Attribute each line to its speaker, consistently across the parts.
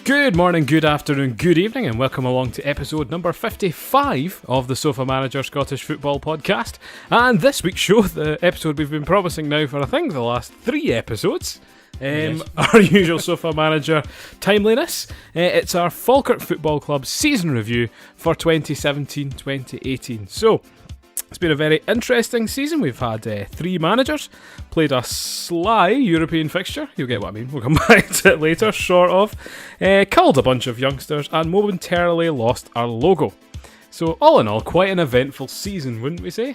Speaker 1: Good morning, good afternoon, good evening, and welcome along to episode number 55 of the Sofa Manager Scottish Football Podcast. And this week's show, the episode we've been promising now for I think the last 3 episodes,
Speaker 2: Yes.
Speaker 1: our usual Sofa Manager timeliness. It's our Falkirk Football Club season review for 2017-2018. So, it's been a very interesting season. We've had 3 managers, played a sly European fixture, you'll get what I mean, we'll come back to it later, sort of, culled a bunch of youngsters and momentarily lost our logo. So all in all, quite an eventful season, wouldn't we say?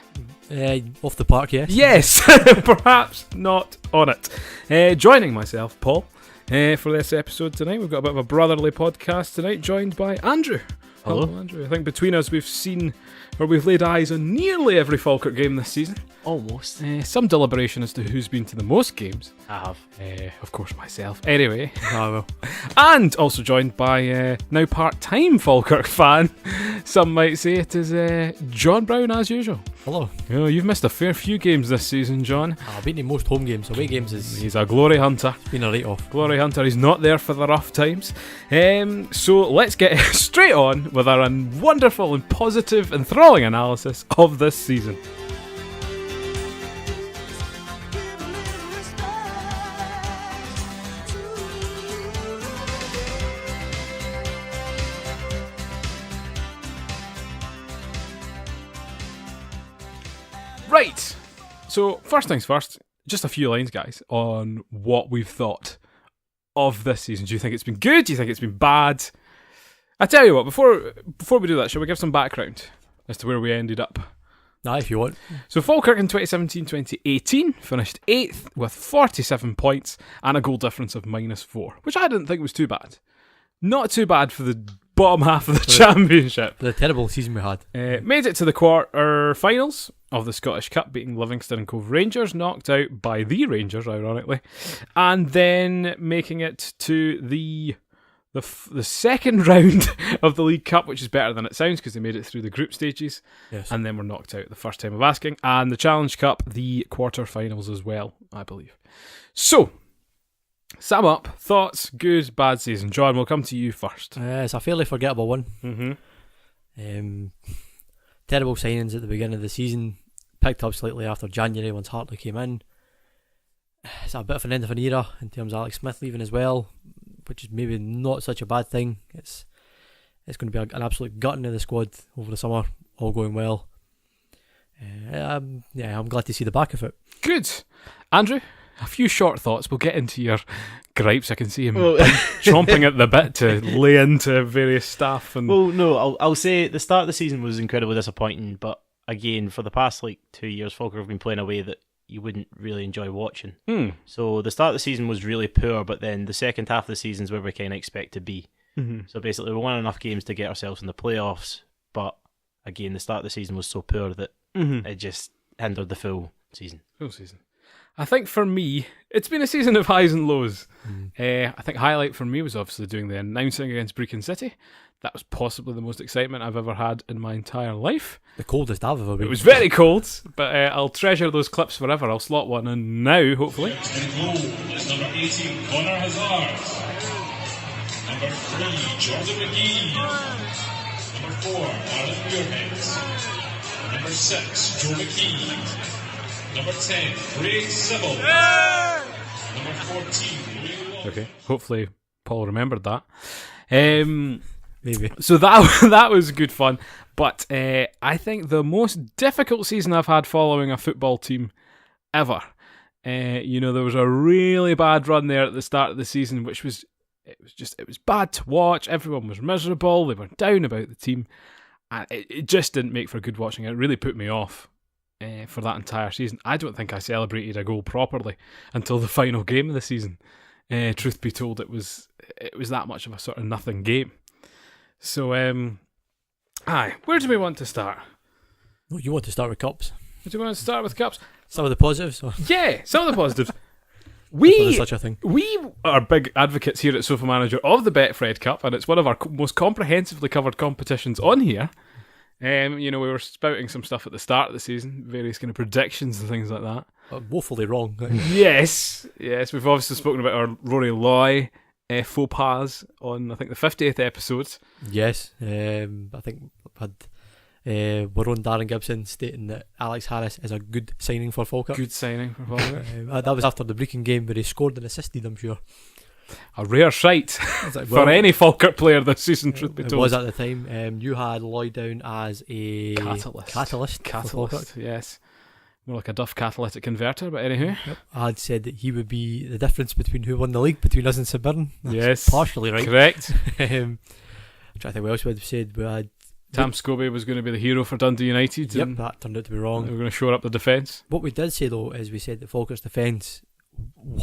Speaker 2: Off the park, yes.
Speaker 1: Yes, perhaps not on it. Joining myself, Paul, for this episode tonight, we've got a bit of a brotherly podcast tonight, joined by Andrew.
Speaker 2: Hello,
Speaker 1: Andrew. I think between us we've laid eyes on nearly every Falkirk game this season.
Speaker 2: Almost.
Speaker 1: Some deliberation as to who's been to the most games.
Speaker 2: I have.
Speaker 1: Of course, myself. Anyway.
Speaker 2: I will.
Speaker 1: And also joined by now part-time Falkirk fan, some might say it is John Brown as usual.
Speaker 2: Hello.
Speaker 1: Oh, you've missed a fair few games this season, John.
Speaker 2: I've been to most home games. Away games
Speaker 1: He's a glory hunter.
Speaker 2: been a write-off.
Speaker 1: Glory hunter, he's not there for the rough times. So let's get straight on with our wonderful and positive and enthralling analysis of this season. Right, so first things first, just a few lines, guys, on what we've thought of this season. Do you think it's been good? Do you think it's been bad? I tell you what, before we do that, shall we give some background as to where we ended up?
Speaker 2: Nah, if you want.
Speaker 1: So Falkirk in 2017-2018 finished 8th with 47 points and a goal difference of -4, which I didn't think was too bad. Not too bad for the bottom half of the championship.
Speaker 2: The terrible season we had.
Speaker 1: Made it to the quarter-finals of the Scottish Cup, beating Livingston and Cove Rangers, knocked out by the Rangers, ironically, and then making it to the second round of the League Cup, which is better than it sounds because they made it through the group stages,
Speaker 2: Yes.
Speaker 1: and then were knocked out the first time of asking, and the Challenge Cup, the quarter-finals as well, I believe. So, sum up, thoughts, good, bad season. John, we'll come to you first.
Speaker 2: It's a fairly forgettable one.
Speaker 1: Mm-hmm.
Speaker 2: Terrible signings at the beginning of the season. Picked up slightly after January once Hartley came in. It's a bit of an end of an era in terms of Alex Smith leaving as well, which is maybe not such a bad thing. It's going to be an absolute gutting of the squad over the summer, all going well. I'm glad to see the back of it.
Speaker 1: Good. Andrew, a few short thoughts. We'll get into your gripes. I can see him
Speaker 3: Well,
Speaker 1: chomping at the bit to lay into various stuff. And
Speaker 3: well, no, I'll say the start of the season was incredibly disappointing, but again, for the past 2 years, Falkirk have been playing a way that you wouldn't really enjoy watching. So the start of the season was really poor, but then the second half of the season is where we kind of expect to be. So basically, we won enough games to get ourselves in the playoffs, but again, the start of the season was so poor that it just hindered the full season.
Speaker 1: Full season. I think for me, it's been a season of highs and lows. I think highlight for me was obviously doing the announcing against Brecon City. That was possibly the most excitement I've ever had in my entire life.
Speaker 2: The coldest I've ever been.
Speaker 1: It was very cold, but I'll treasure those clips forever. I'll slot one in now, hopefully.
Speaker 4: In goal is number 18, Connor Hazard. Number 3, Jordan McGee. Number 4, Alan Muirhead. Number 6, Joe McKee. Number 10, Craig Sybil. Number 14, Lee Long.
Speaker 1: Okay, hopefully Paul remembered that.
Speaker 2: Maybe.
Speaker 1: So that was good fun, but I think the most difficult season I've had following a football team ever. There was a really bad run there at the start of the season, which was it was bad to watch. Everyone was miserable. They were down about the team, and it just didn't make for good watching. It really put me off for that entire season. I don't think I celebrated a goal properly until the final game of the season. Truth be told, it was that much of a sort of nothing game. So, where do we want to start?
Speaker 2: Well, you want to start with cups.
Speaker 1: Do we want to start with cups?
Speaker 2: Some of the positives. Or
Speaker 1: Yeah, some of the positives.
Speaker 2: if there is
Speaker 1: We
Speaker 2: such a thing.
Speaker 1: are big advocates here at Sofa Manager of the Betfred Cup, and it's one of our most comprehensively covered competitions on here. We were spouting some stuff at the start of the season, various kind of predictions and things like that.
Speaker 2: Woefully wrong.
Speaker 1: Yes, we've obviously spoken about our Rory Loy faux pas on, I think, the 50th episode.
Speaker 2: Yes, I think I've had our own Darren Gibson stating that Alex Harris is a good signing for Falkirk.
Speaker 1: Good signing for Falkirk.
Speaker 2: That was after the Brecon game where he scored and assisted, I'm sure.
Speaker 1: A rare sight
Speaker 2: Like,
Speaker 1: for any Falkirk player this season, truth be
Speaker 2: it
Speaker 1: told.
Speaker 2: was at the time. You had Lloyd down as a
Speaker 1: Catalyst.
Speaker 2: for Falkirk.
Speaker 1: Yes. More like a Duff catalytic converter, but anywho.
Speaker 2: Yep. I'd said that he would be the difference between who won the league between us and St Mirren.
Speaker 1: Yes.
Speaker 2: Partially right.
Speaker 1: Correct.
Speaker 2: I'm trying to think what else we had said. We had
Speaker 1: Tam Scobie was going to be the hero for Dundee United.
Speaker 2: Yep,
Speaker 1: And
Speaker 2: that turned out to be
Speaker 1: they
Speaker 2: wrong.
Speaker 1: were going to shore up the defence.
Speaker 2: What we did say though is we said that Falkirk's defence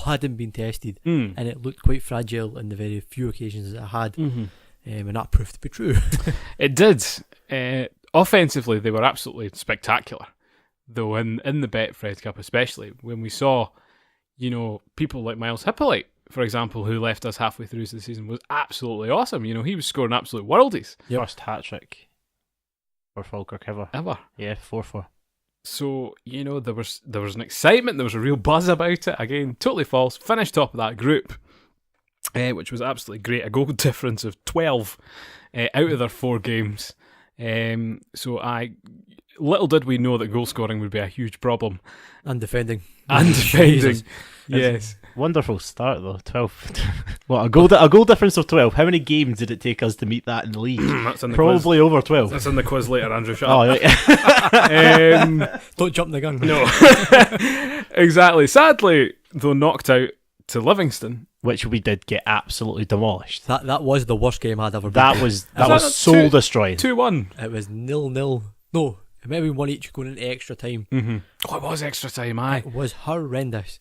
Speaker 2: hadn't been tested
Speaker 1: Mm.
Speaker 2: and it looked quite fragile in the very few occasions that it had,
Speaker 1: Mm-hmm.
Speaker 2: and that proved to be true.
Speaker 1: It did. Offensively, they were absolutely spectacular. Though in the Betfred Cup especially, when we saw, people like Miles Hippolyte, for example, who left us halfway through the season, was absolutely awesome. He was scoring absolute worldies.
Speaker 2: Yep.
Speaker 3: First hat-trick for Falkirk ever. Yeah, 4-4.
Speaker 1: So, there was an excitement, there was a real buzz about it. Again, totally false. Finished top of that group, which was absolutely great. A goal difference of 12 out of their 4 games. Little did we know that goal scoring would be a huge problem.
Speaker 2: And defending.
Speaker 1: Yes.
Speaker 3: Wonderful start though. 12. What, a goal difference of 12. How many games did it take us to meet that in the league?
Speaker 1: That's in the
Speaker 3: Probably over 12.
Speaker 1: That's in the quiz later, Andrew. Shut
Speaker 3: Oh,
Speaker 1: up.
Speaker 3: right.
Speaker 2: Don't jump the gun.
Speaker 1: No. Exactly. Sadly, though, knocked out to Livingston.
Speaker 3: Which we did get absolutely demolished.
Speaker 2: That was the worst game I'd ever been.
Speaker 3: That was
Speaker 1: that
Speaker 3: soul destroying.
Speaker 1: 2-1.
Speaker 2: It was 0-0. No, it may have been 1 each going into extra time.
Speaker 1: Mm-hmm. Oh, it was extra time, aye.
Speaker 2: It was horrendous.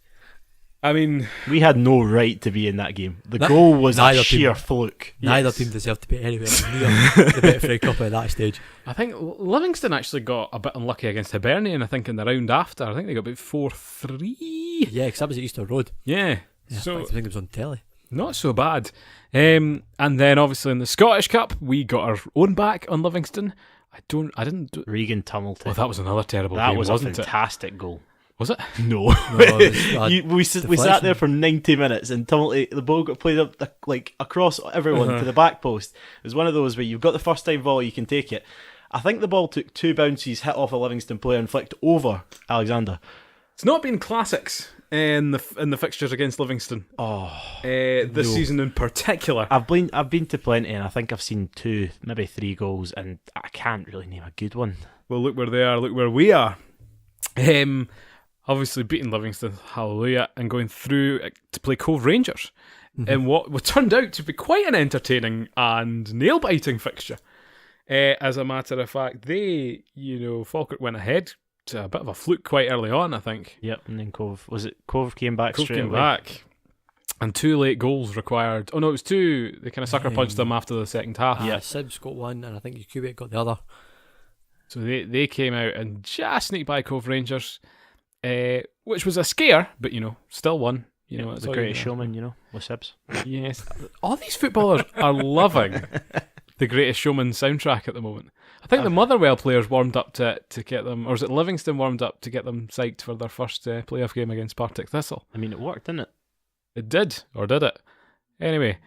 Speaker 1: I mean,
Speaker 3: We had no right to be in that game. The goal was a
Speaker 2: neither
Speaker 3: sheer
Speaker 2: team.
Speaker 3: fluke.
Speaker 2: Neither
Speaker 1: Yes.
Speaker 2: team deserved to be anywhere near the Betfred Cup at that stage.
Speaker 1: I think Livingston actually got a bit unlucky against Hibernian, I think, in the round after. I think they got about 4-3.
Speaker 2: Yeah, because that was at Easter Road.
Speaker 1: Yeah.
Speaker 2: Yeah,
Speaker 1: So,
Speaker 2: I think it was on telly.
Speaker 1: not so bad. And then, obviously, in the Scottish Cup, we got our own back on Livingston. I didn't do...
Speaker 3: Regan Tumulty.
Speaker 1: Oh, that was another terrible
Speaker 3: That
Speaker 1: game,
Speaker 3: was
Speaker 1: wasn't
Speaker 3: a
Speaker 1: it?
Speaker 3: fantastic goal.
Speaker 1: Was it?
Speaker 3: No.
Speaker 2: No, it was
Speaker 3: We sat there for 90 minutes and Tumulty, the ball got played up across everyone to the back post. It was one of those where you've got the first time volley, you can take it. I think the ball took 2 bounces, hit off a Livingston player and flicked over Alexander.
Speaker 1: It's not been classics in the fixtures against Livingston. This season in particular.
Speaker 3: I've been to plenty and I think I've seen 2, maybe 3 goals and I can't really name a good one.
Speaker 1: Well, look where they are, look where we are. Obviously beating Livingston, hallelujah, and going through to play Cove Rangers in what turned out to be quite an entertaining and nail-biting fixture. As a matter of fact, Falkirk went ahead to a bit of a fluke quite early on, I think.
Speaker 3: Yep, and then Cove came back
Speaker 1: Cove
Speaker 3: straight
Speaker 1: came
Speaker 3: away.
Speaker 1: back. And 2 late goals required. Oh no, it was 2. They kind of sucker punched them after the second half.
Speaker 2: Yeah, Sibs got one, and I think Kubik got the other.
Speaker 1: So they came out and just sneaked by Cove Rangers, which was a scare, but still won. It's
Speaker 3: The
Speaker 1: all
Speaker 3: Greatest
Speaker 1: you
Speaker 3: Showman, with Sibs.
Speaker 1: Yes, all these footballers are loving the Greatest Showman soundtrack at the moment. I think the Motherwell players warmed up to get them, or was it Livingston warmed up to get them psyched for their first playoff game against Partick Thistle?
Speaker 3: I mean, it worked, didn't it?
Speaker 1: It did, or did it? Anyway,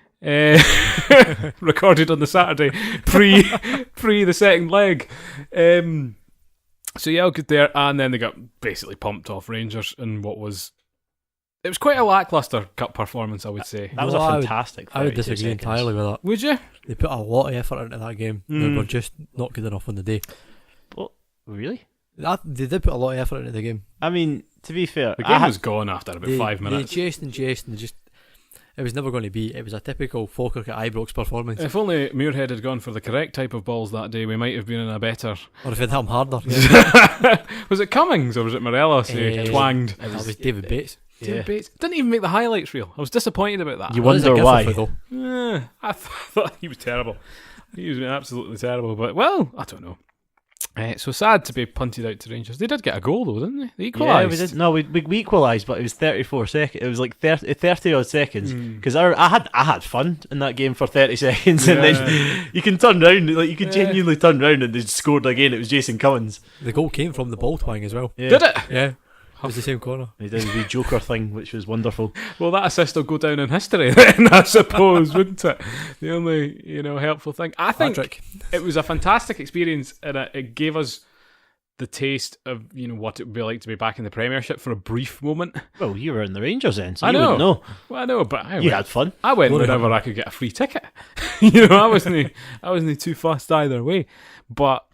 Speaker 1: recorded on the Saturday pre the second leg. So yeah, all good there, and then they got basically pumped off Rangers in what was. It was quite a lacklustre cup performance, I would say.
Speaker 3: That was
Speaker 2: No,
Speaker 3: a fantastic.
Speaker 2: I would
Speaker 3: 32
Speaker 2: disagree
Speaker 3: seconds.
Speaker 2: entirely with that.
Speaker 1: Would you?
Speaker 2: They put a lot of effort into that game. They were just not good enough on the day.
Speaker 3: What? Really?
Speaker 2: They did put a lot of effort into the game.
Speaker 3: I mean, to be fair,
Speaker 1: The game was gone after about 5 minutes.
Speaker 2: They chased and it was never going to be. It was a typical Falkirk at Ibrox performance.
Speaker 1: If only Muirhead had gone for the correct type of balls that day, we might have been in a better.
Speaker 2: Or if it hit them harder.
Speaker 1: Was it Cummings or was it Morelos who twanged?
Speaker 2: That was David Bates.
Speaker 1: David Bates didn't even make the highlights reel. I was disappointed about that.
Speaker 3: You
Speaker 2: What is a
Speaker 3: wonder
Speaker 2: gift
Speaker 3: why.
Speaker 2: for it, though?
Speaker 1: I thought he was terrible. He was absolutely terrible. But well, I don't know. So sad to be punted out to Rangers. They did get a goal though, didn't they? They
Speaker 3: Yeah,
Speaker 1: equalised.
Speaker 3: we did. No, we equalised, but it was 34 seconds. It was like 30 odd seconds. Because I had fun in that game for 30 seconds, and then you can turn round, like you could genuinely turn round, and they scored again. It was Jason Cummins.
Speaker 2: The goal came from the ball twang as well.
Speaker 3: Yeah.
Speaker 1: Did it?
Speaker 2: Yeah. It was the same corner.
Speaker 3: He did the Joker thing, which was wonderful.
Speaker 1: Well, that assist will go down in history then, I suppose, wouldn't it? The only, helpful thing. I think
Speaker 2: Hat-trick.
Speaker 1: it was a fantastic experience, and it gave us the taste of, what it would be like to be back in the Premiership for a brief moment.
Speaker 3: Well, you were in the Rangers then, so
Speaker 1: I
Speaker 3: you
Speaker 1: know.
Speaker 3: wouldn't know.
Speaker 1: Well, I know, but
Speaker 3: You had fun.
Speaker 1: I went
Speaker 2: Glory
Speaker 1: whenever
Speaker 2: hole.
Speaker 1: I could get a free ticket. I wasn't too fussed either way. But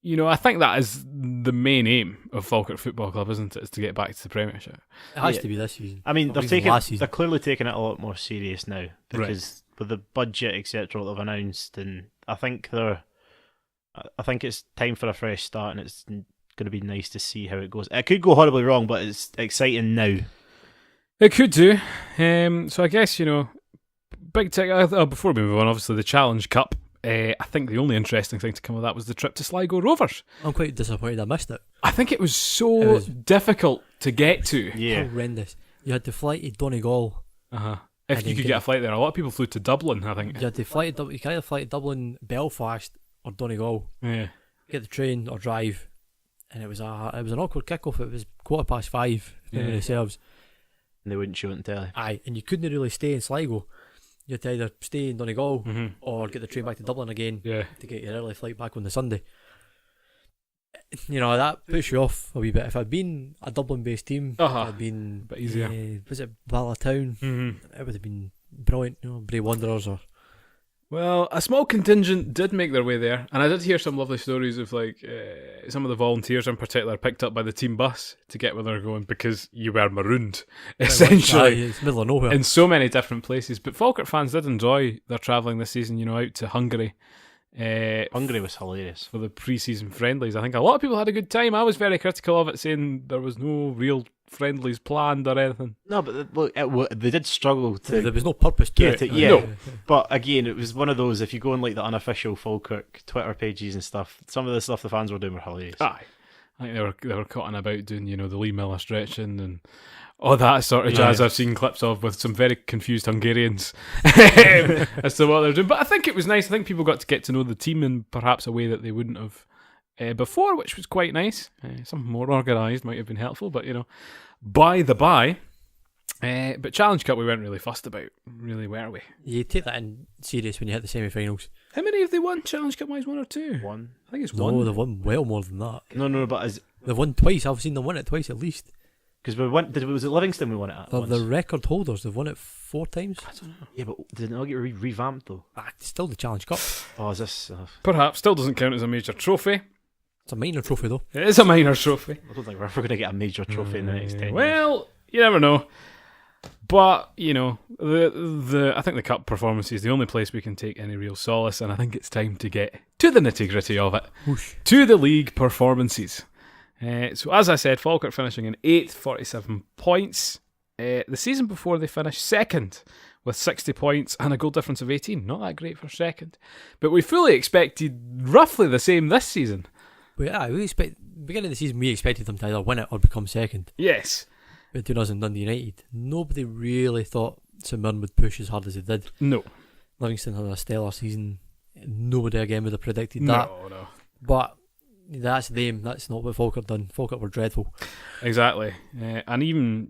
Speaker 1: I think that is the main aim of Falkirk Football Club, isn't it? Is to get back to the Premiership.
Speaker 2: It has
Speaker 3: Yeah.
Speaker 2: to be this season.
Speaker 3: I mean,
Speaker 2: Not even last season.
Speaker 3: they're clearly taking it a lot more serious now because with the budget, etc., what they've announced, and I think it's time for a fresh start, and it's going to be nice to see how it goes. It could go horribly wrong, but it's exciting now.
Speaker 1: It could do. So I guess, big tick. Before we move on, obviously the Challenge Cup. I think the only interesting thing to come of that was the trip to Sligo Rovers.
Speaker 2: I'm quite disappointed I missed it.
Speaker 1: I think it was so difficult to get to.
Speaker 3: Yeah.
Speaker 2: Horrendous. You had to fly to Donegal.
Speaker 1: Uh-huh. If
Speaker 2: I
Speaker 1: you
Speaker 2: didn't
Speaker 1: could
Speaker 2: get
Speaker 1: get a
Speaker 2: it.
Speaker 1: flight there. A lot of people flew to Dublin, I think.
Speaker 2: You had to fly to, you can either fly to Dublin, Belfast, or Donegal.
Speaker 1: Yeah.
Speaker 2: Get the train or drive, and it was an awkward kickoff. It was 5:15. If memory serves.
Speaker 3: And they wouldn't show it on telly.
Speaker 2: Aye, and you couldn't really stay in Sligo. You had to either stay in Donegal
Speaker 1: Mhm.
Speaker 2: or get the train back to Dublin again
Speaker 1: Yeah.
Speaker 2: to get your early flight back on the Sunday. That puts you off a wee bit. If I'd been a Dublin-based team, I'd been
Speaker 1: Bit easier.
Speaker 2: was it Ballatown?
Speaker 1: Mm-hmm.
Speaker 2: It would have been brilliant. Bray Wanderers or
Speaker 1: Well, a small contingent did make their way there, and I did hear some lovely stories of some of the volunteers in particular picked up by the team bus to get where they're going because you were marooned, essentially,
Speaker 2: Aye, it's middle of nowhere.
Speaker 1: in so many different places. But Falkirk fans did enjoy their travelling this season, out to Hungary.
Speaker 3: Hungary was hilarious.
Speaker 1: For the pre-season friendlies. I think a lot of people had a good time. I was very critical of it, saying there was no real friendlies planned or anything.
Speaker 3: No, but they did struggle to
Speaker 2: There was no purpose to
Speaker 3: get
Speaker 2: it.
Speaker 3: it. Yeah,
Speaker 1: No.
Speaker 3: but again, it was one of those. If you go on the unofficial Falkirk Twitter pages and stuff, some of the stuff the fans were doing were hilarious.
Speaker 1: Aye. I think they were cotton about doing, the Lee Miller stretching and all that sort of jazz.
Speaker 3: Yeah.
Speaker 1: I've seen clips of with some very confused Hungarians as to what they're doing. But I think it was nice. I think people got to get to know the team in perhaps a way that they wouldn't have before, which was quite nice. Something more organised might have been helpful, but by the by. But Challenge Cup we weren't really fussed about, really, were we?
Speaker 2: You take that in serious when you hit the semi-finals.
Speaker 1: How many have they won Challenge Cup wise? 1 or 2?
Speaker 3: One.
Speaker 1: I think it's
Speaker 2: No,
Speaker 1: 1.
Speaker 2: they've won well more than that.
Speaker 3: No, but as
Speaker 2: They've won twice. I've seen them win it twice at least.
Speaker 3: because was it Livingston we won it at?
Speaker 2: They're
Speaker 3: once?
Speaker 2: the record holders. They've won it 4 times.
Speaker 1: I don't know.
Speaker 3: Yeah, but did it not get revamped though?
Speaker 2: It's still the Challenge Cup.
Speaker 3: Oh, is this?
Speaker 1: Perhaps still doesn't count as a major trophy.
Speaker 2: It's a minor trophy though.
Speaker 1: It is a minor trophy.
Speaker 3: I don't think we're ever going to get a major trophy in the next 10 years.
Speaker 1: Well, you never know. But the I think the cup performance is the only place we can take any real solace, and I think it's time to get to the nitty gritty of it.
Speaker 2: Whoosh.
Speaker 1: To the league performances. So as I said, Falkirk finishing in 8th, 47 points. The season before they finished second with 60 points and a goal difference of 18. Not that great for second, but we fully expected roughly the same this season.
Speaker 2: But yeah, beginning of the season we expected them to either win it or become second.
Speaker 1: Yes.
Speaker 2: Between us and Dundee United, nobody really thought St Mirren would push as hard as they did.
Speaker 1: No.
Speaker 2: Livingston had a stellar season. Nobody again would have predicted that.
Speaker 1: No.
Speaker 2: But that's them. That's not what Falkirk done. Falkirk were dreadful.
Speaker 1: Exactly. And even,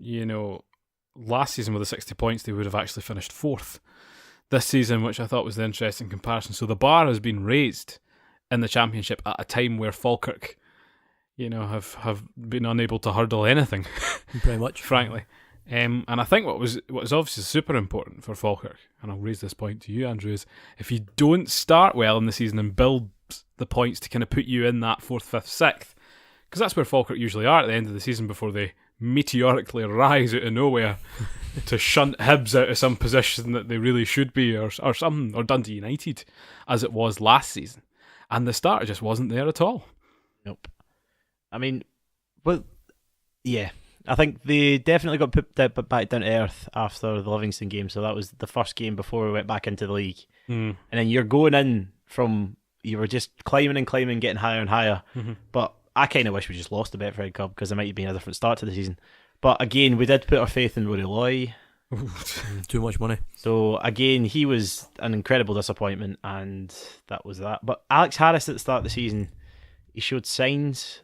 Speaker 1: last season with the 60 points, they would have actually finished 4th. This season, which I thought was the interesting comparison. So the bar has been raised in the Championship at a time where Falkirk, have been unable to hurdle anything,
Speaker 2: Pretty much.
Speaker 1: frankly. And I think what was obviously super important for Falkirk, and I'll raise this point to you, Andrew, is if you don't start well in the season and build the points to kind of put you in that 4th, 5th, 6th, because that's where Falkirk usually are at the end of the season before they meteorically rise out of nowhere to shunt Hibs out of some position that they really should be, or something, or Dundee United, as it was last season. And the start just wasn't there at all.
Speaker 3: Nope. I mean, well, yeah. I think they definitely got put back down to earth after the Livingston game. So that was the first game before we went back into the league. And then you're going in from, you were just climbing and climbing, getting higher and higher. But I kind of wish we just lost the Betfred Cup because it might have been a different start to the season. But again, we did put our faith in Rory Loy.
Speaker 2: Too much money.
Speaker 3: So again, he was an incredible disappointment, and that was that. But Alex Harris at the start of the season, he showed signs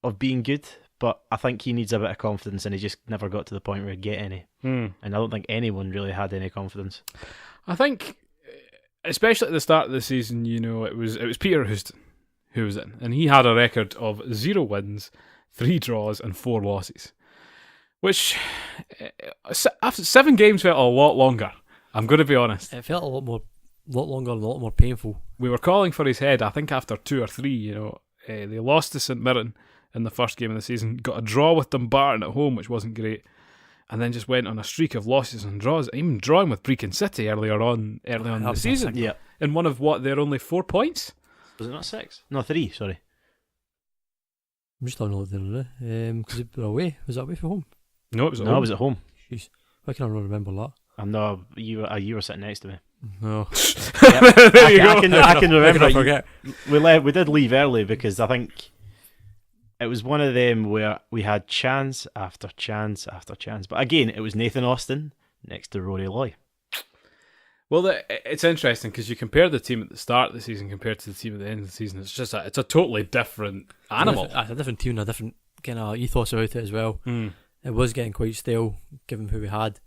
Speaker 3: of being good, but I think he needs a bit of confidence, and he just never got to the point where he'd get any. And I don't think anyone really had any confidence.
Speaker 1: I think, especially at the start of the season, it was Peter Houston who was in, and he had a record of 0 wins, 3 draws, and 4 losses, which after 7 games felt a lot longer. I'm going to be honest.
Speaker 2: It felt a lot longer and a lot more painful.
Speaker 1: We were calling for his head, I think, after 2 or 3. They lost to St Mirren in the first game of the season, got a draw with Dumbarton at home, which wasn't great, and then just went on a streak of losses and draws, even drawing with Brecon City early on in the season.
Speaker 3: Yeah.
Speaker 1: In one of their only 4 points?
Speaker 3: Was it not 6? No, 3, sorry.
Speaker 2: I'm just having a look there, because they were away. Was that away from home?
Speaker 1: No, it was at
Speaker 3: No,
Speaker 1: home.
Speaker 3: I was at home.
Speaker 2: Jeez, why can I not remember that?
Speaker 3: I know you were sitting next to me.
Speaker 2: No.
Speaker 1: There you go.
Speaker 3: I can remember.
Speaker 2: I forget.
Speaker 3: We did leave early because I think it was one of them where we had chance after chance after chance. But again, it was Nathan Austin next to Rory Loy.
Speaker 1: Well, it's interesting because you compare the team at the start of the season compared to the team at the end of the season. It's just it's a totally different animal.
Speaker 2: It's a different team and a different kind of ethos about it as well. It was getting quite stale, given who we had.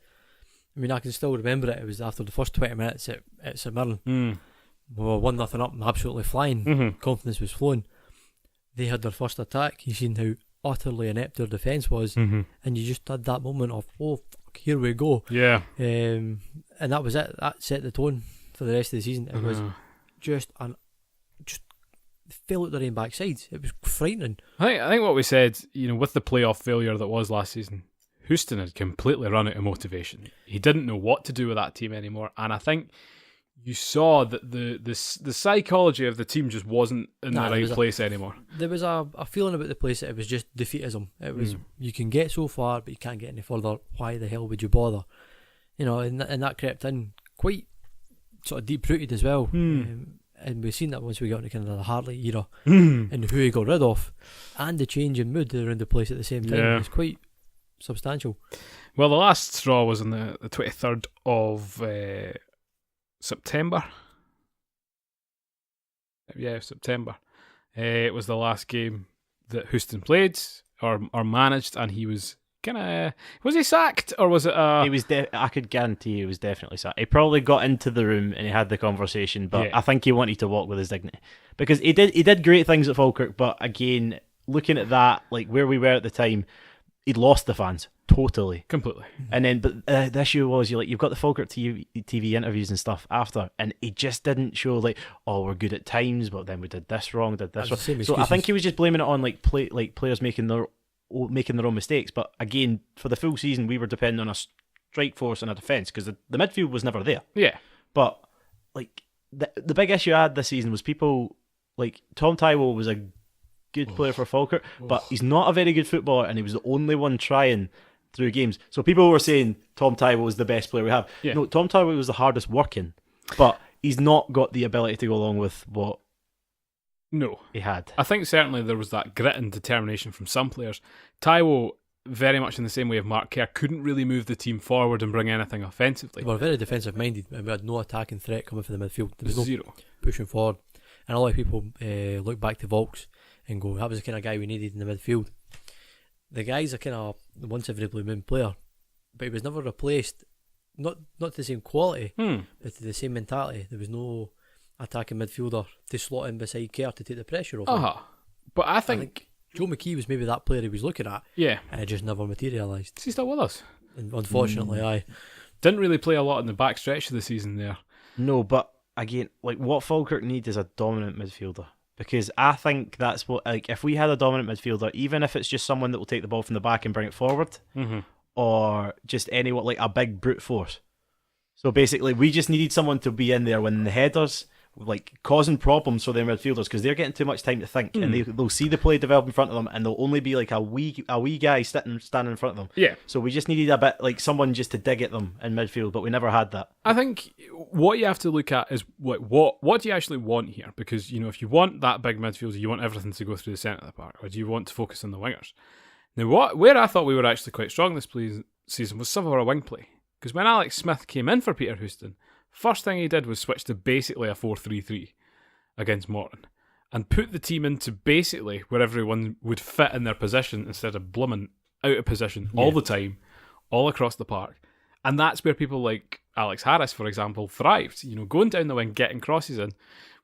Speaker 2: I mean, I can still remember it. It was after the first 20 minutes at St Mirren. We were 1-0 up and absolutely flying. Confidence was flowing. They had their first attack. You seen how utterly inept their defence was, and you just had that moment of, oh, fuck, here we go.
Speaker 1: Yeah.
Speaker 2: And that was it. That set the tone for the rest of the season. It was just fell out their own backsides. It was frightening.
Speaker 1: I think what we said, with the playoff failure that was last season, Houston had completely run out of motivation. He didn't know what to do with that team anymore, and I think you saw that the psychology of the team just wasn't in the right place anymore. There
Speaker 2: was a feeling about the place that it was just defeatism. It was you can get so far, but you can't get any further. Why the hell would you bother? And that crept in quite sort of deep rooted as well. And we've seen that once we got into kind of the Hartley era and who he got rid of, and the change in mood around the place at the same time.
Speaker 1: Yeah.
Speaker 2: It's quite substantial.
Speaker 1: Well, the last straw was on the 23rd of September. Yeah, September. It was the last game that Houston played or managed, and he was was he sacked or was it?
Speaker 3: He was. I could guarantee he was definitely sacked. He probably got into the room and he had the conversation, but I think he wanted to walk with his dignity because he did great things at Falkirk. But again, looking at that, like where we were at the time, he'd lost the fans totally,
Speaker 1: completely.
Speaker 3: And then, but the issue was you've got the Falkirk TV interviews and stuff after, and he just didn't show like, oh, we're good at times, but then we did this wrong, did this wrong. So I think he was just blaming it on players making their own mistakes. But again, for the full season, we were depending on a strike force and a defence because the midfield was never there.
Speaker 1: Yeah,
Speaker 3: but like the big issue I had this season was people like Tom Tywell was a good player for Falkirk, but he's not a very good footballer, and he was the only one trying through games. So people were saying Tom Tywell was the best player we have.
Speaker 1: Yeah.
Speaker 3: No, Tom Tywell was the hardest working, but he's not got the ability to go along with what he had.
Speaker 1: I think certainly there was that grit and determination from some players. Taiwo, very much in the same way of Mark Kerr, couldn't really move the team forward and bring anything offensively.
Speaker 2: We were very defensive minded, and we had no attacking threat coming from the midfield. There was no
Speaker 1: zero
Speaker 2: pushing forward, and a lot of people look back to Volks and go, that was the kind of guy we needed in the midfield. The guy's a kind of once every blue moon player, but he was never replaced, not to the same quality, but to the same mentality. There was no attacking midfielder to slot in beside Kerr to take the pressure off him.
Speaker 1: But I think
Speaker 2: Joe McKee was maybe that player he was looking at, and it just never materialised.
Speaker 1: Is he still with us?
Speaker 2: And unfortunately, I
Speaker 1: didn't really play a lot in the back stretch of the season there.
Speaker 3: No, but again, like what Falkirk need is a dominant midfielder. Because I think that's what, like, if we had a dominant midfielder, even if it's just someone that will take the ball from the back and bring it forward, or just anyone, like a big brute force. So basically, we just needed someone to be in there when the headers, like, causing problems for their midfielders, because they're getting too much time to think, and they'll see the play develop in front of them, and they'll only be like a wee guy standing in front of them.
Speaker 1: Yeah.
Speaker 3: So we just needed a bit, like, someone just to dig at them in midfield, but we never had that.
Speaker 1: I think what you have to look at is what do you actually want here? Because, if you want that big midfielder, you want everything to go through the centre of the park, or do you want to focus on the wingers? Now, where I thought we were actually quite strong this season was some of our wing play. Because when Alex Smith came in for Peter Houston, first thing he did was switch to basically a 4-3-3 against Morton. and put the team into basically where everyone would fit in their position instead of blooming out of position all the time, all across the park. And that's where people like Alex Harris, for example, thrived. Going down the wing, getting crosses in,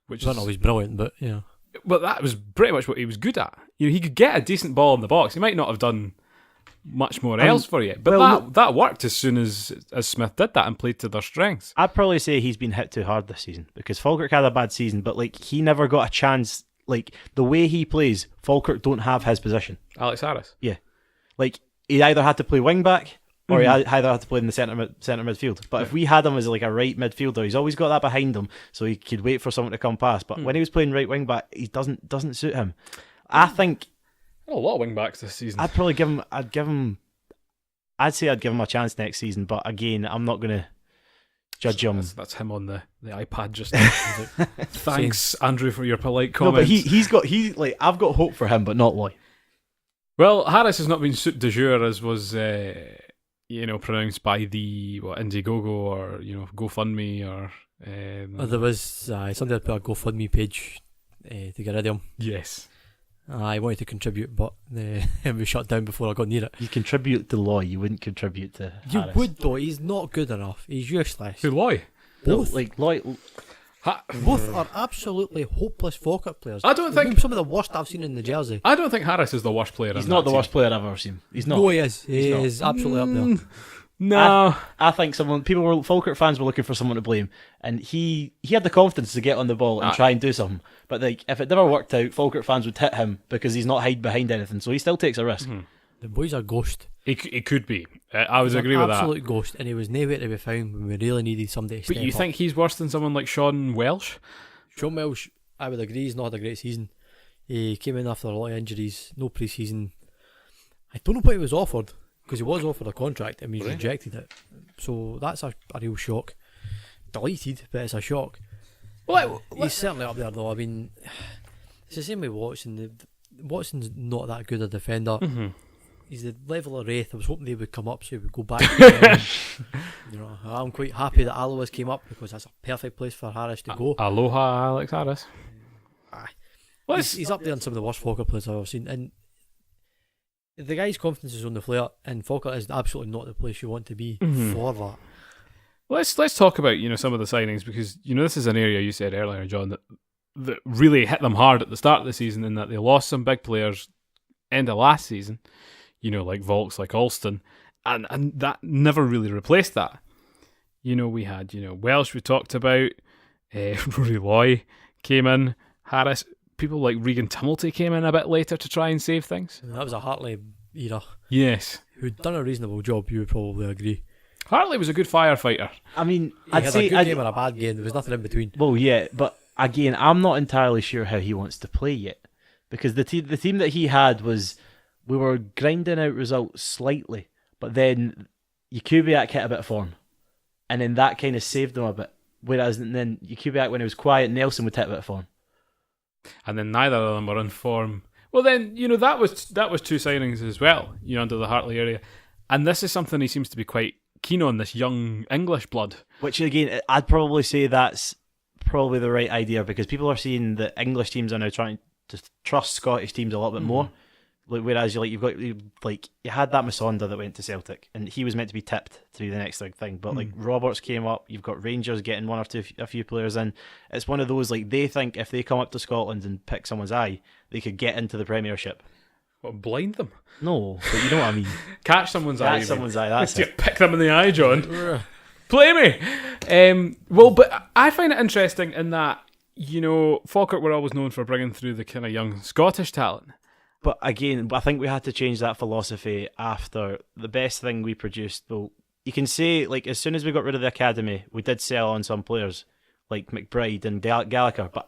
Speaker 1: which
Speaker 2: not always brilliant, but yeah.
Speaker 1: Well, that was pretty much what he was good at. He could get a decent ball in the box. He might not have done much more else for you, but that worked as soon as Smith did that and played to their strengths.
Speaker 3: I'd probably say he's been hit too hard this season because Falkirk had a bad season, but he never got a chance. The way he plays, Falkirk don't have his position.
Speaker 1: Alex Harris,
Speaker 3: yeah, he either had to play wing back or he either had to play in the centre midfield. But if we had him as a right midfielder, he's always got that behind him, so he could wait for someone to come past. But when he was playing right wing back, he doesn't suit him. I think
Speaker 1: a lot of wing backs this season.
Speaker 3: I'd probably give him. I'd say I'd give him a chance next season. But again, I'm not going to judge him.
Speaker 1: That's him on the iPad just now. Thanks, Andrew, for your polite comments.
Speaker 3: No, but I've got hope for him, but not Loy.
Speaker 1: Well, Harris has not been suit du jour as was pronounced by the Indiegogo or GoFundMe or.
Speaker 2: There was somebody had put a GoFundMe page to get rid of him.
Speaker 1: Yes.
Speaker 2: I wanted to contribute, but it was shut down before I got near it.
Speaker 3: You contribute to Loy, you wouldn't contribute to Harris.
Speaker 2: You would though. He's not good enough. He's useless.
Speaker 1: Who, Loy?
Speaker 2: Both.
Speaker 3: Loy.
Speaker 2: Both are absolutely hopeless Falkirk players.
Speaker 1: I don't think
Speaker 2: some of the worst I've seen in the jersey.
Speaker 1: I don't think Harris is the worst player.
Speaker 3: He's not the worst player I've ever seen. He's not.
Speaker 2: No, he is. He is absolutely up there.
Speaker 1: No,
Speaker 3: I think Falkirk fans were looking for someone to blame, and he had the confidence to get on the ball and try and do something. But if it never worked out, Falkirk fans would hit him because he's not hiding behind anything. So he still takes a risk.
Speaker 1: Mm-hmm.
Speaker 2: The boy's a ghost.
Speaker 1: He could be. I would agree with that.
Speaker 2: Absolute ghost, and he was nowhere to be found when we really needed somebody to step
Speaker 1: But you
Speaker 2: up.
Speaker 1: think he's worse than someone like Sean Welsh?
Speaker 2: Sean Welsh, I would agree, he's not had a great season. He came in after a lot of injuries, no pre-season. I don't know what he was offered, because he was offered a contract and he rejected it. So that's a real shock. Delighted, but it's a shock.
Speaker 1: Well,
Speaker 2: he's certainly up there though. I mean, it's the same with Watson. Watson's not that good a defender.
Speaker 1: Mm-hmm.
Speaker 2: He's the level of Wraith. I was hoping they would come up so he would go back. I'm quite happy that Alois came up because that's a perfect place for Harris to go.
Speaker 1: Aloha, Alex Harris.
Speaker 2: He's up there on some of the worst Falkirk players I've ever seen. And the guy's confidence is on the flare, and Falkirk is absolutely not the place you want to be for that.
Speaker 1: Let's talk about some of the signings, because this is an area you said earlier, John, that really hit them hard at the start of the season, in that they lost some big players end of last season. Like Volks, like Alston, and that never really replaced that. We had, Welsh we talked about, Rory Loy came in, Harris, people like Regan Tumulty came in a bit later to try and save things.
Speaker 2: That was a Hartley era.
Speaker 1: Yes.
Speaker 2: Who'd done a reasonable job, you would probably agree.
Speaker 1: Hartley was a good firefighter.
Speaker 3: I mean,
Speaker 2: I'd say a good game or a bad game, there was nothing in between.
Speaker 3: Well, yeah, but again, I'm not entirely sure how he wants to play yet, because the team that he had was, we were grinding out results slightly, but then Jakubiak hit a bit of form, and then that kind of saved them a bit. Whereas then Jakubiak, when he was quiet, Nelson would hit a bit of form,
Speaker 1: and then neither of them were in form. Well, then that was two signings as well, under the Hartley area, and this is something he seems to be quite keen on, this young English blood. Which
Speaker 3: again, I'd probably say that's probably the right idea, because people are seeing that English teams are now trying to trust Scottish teams a little bit more. Whereas you had that Masonda that went to Celtic, and he was meant to be tipped to be the next big thing. But Roberts came up, you've got Rangers getting a few players in. It's one of those, they think if they come up to Scotland and pick someone's eye, they could get into the Premiership.
Speaker 1: What, blind them?
Speaker 3: No, but you know what I mean.
Speaker 1: Catch someone's eye.
Speaker 3: Catch someone's eye. That's it.
Speaker 1: Pick them in the eye, John. Play me. But I find it interesting in that Falkirk were always known for bringing through the kind of young Scottish talent.
Speaker 3: But again, I think we had to change that philosophy after the best thing we produced. Well, you can say, as soon as we got rid of the academy, we did sell on some players like McBride and Gallagher. But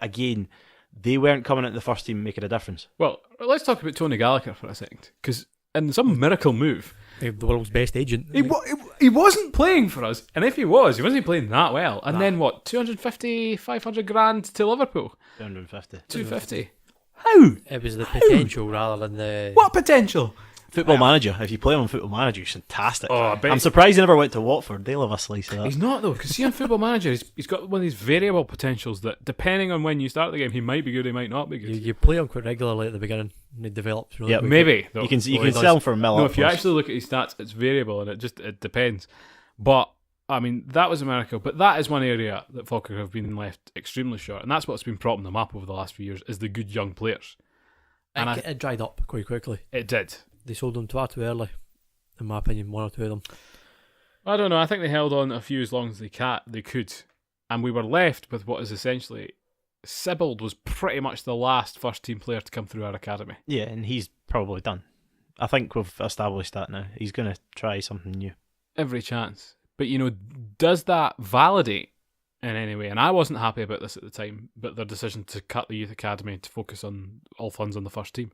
Speaker 3: again, they weren't coming into the first team making a difference.
Speaker 1: Well, let's talk about Tony Gallagher for a second, because in some miracle move,
Speaker 2: the world's best agent.
Speaker 1: He wasn't playing for us, and if he wasn't playing that well. And then what? 250, 500 grand to Liverpool.
Speaker 3: 250.
Speaker 1: 250. How?
Speaker 2: It was the potential rather than the...
Speaker 1: What potential?
Speaker 3: Football Manager. If you play him on Football Manager, he's fantastic.
Speaker 1: Oh, I bet
Speaker 3: I'm surprised he never went to Watford. They love a slice of that.
Speaker 1: He's not though, because see on Football Manager, he's got one of these variable potentials that, depending on when you start the game, he might be good, he might not be good.
Speaker 2: You play him quite regularly at the beginning, and he develops really quickly.
Speaker 1: Maybe though.
Speaker 3: You can sell him for a million.
Speaker 1: No, if you actually look at his stats, it's variable and it depends. But I mean, that was a miracle. But that is one area that Falkirk have been left extremely short, and that's what's been propping them up over the last few years, is the good young players. And
Speaker 2: it dried up quite quickly.
Speaker 1: It did.
Speaker 2: They sold them far too early, in my opinion, one or two of them.
Speaker 1: I don't know. I think they held on a few as long as they could, and we were left with what is essentially Sibbald was pretty much the last first team player to come through our academy.
Speaker 3: Yeah, and he's probably done. I think we've established that now. He's going to try something new.
Speaker 1: Every chance. But, does that validate in any way? And I wasn't happy about this at the time, but their decision to cut the youth academy to focus on all funds on the first team.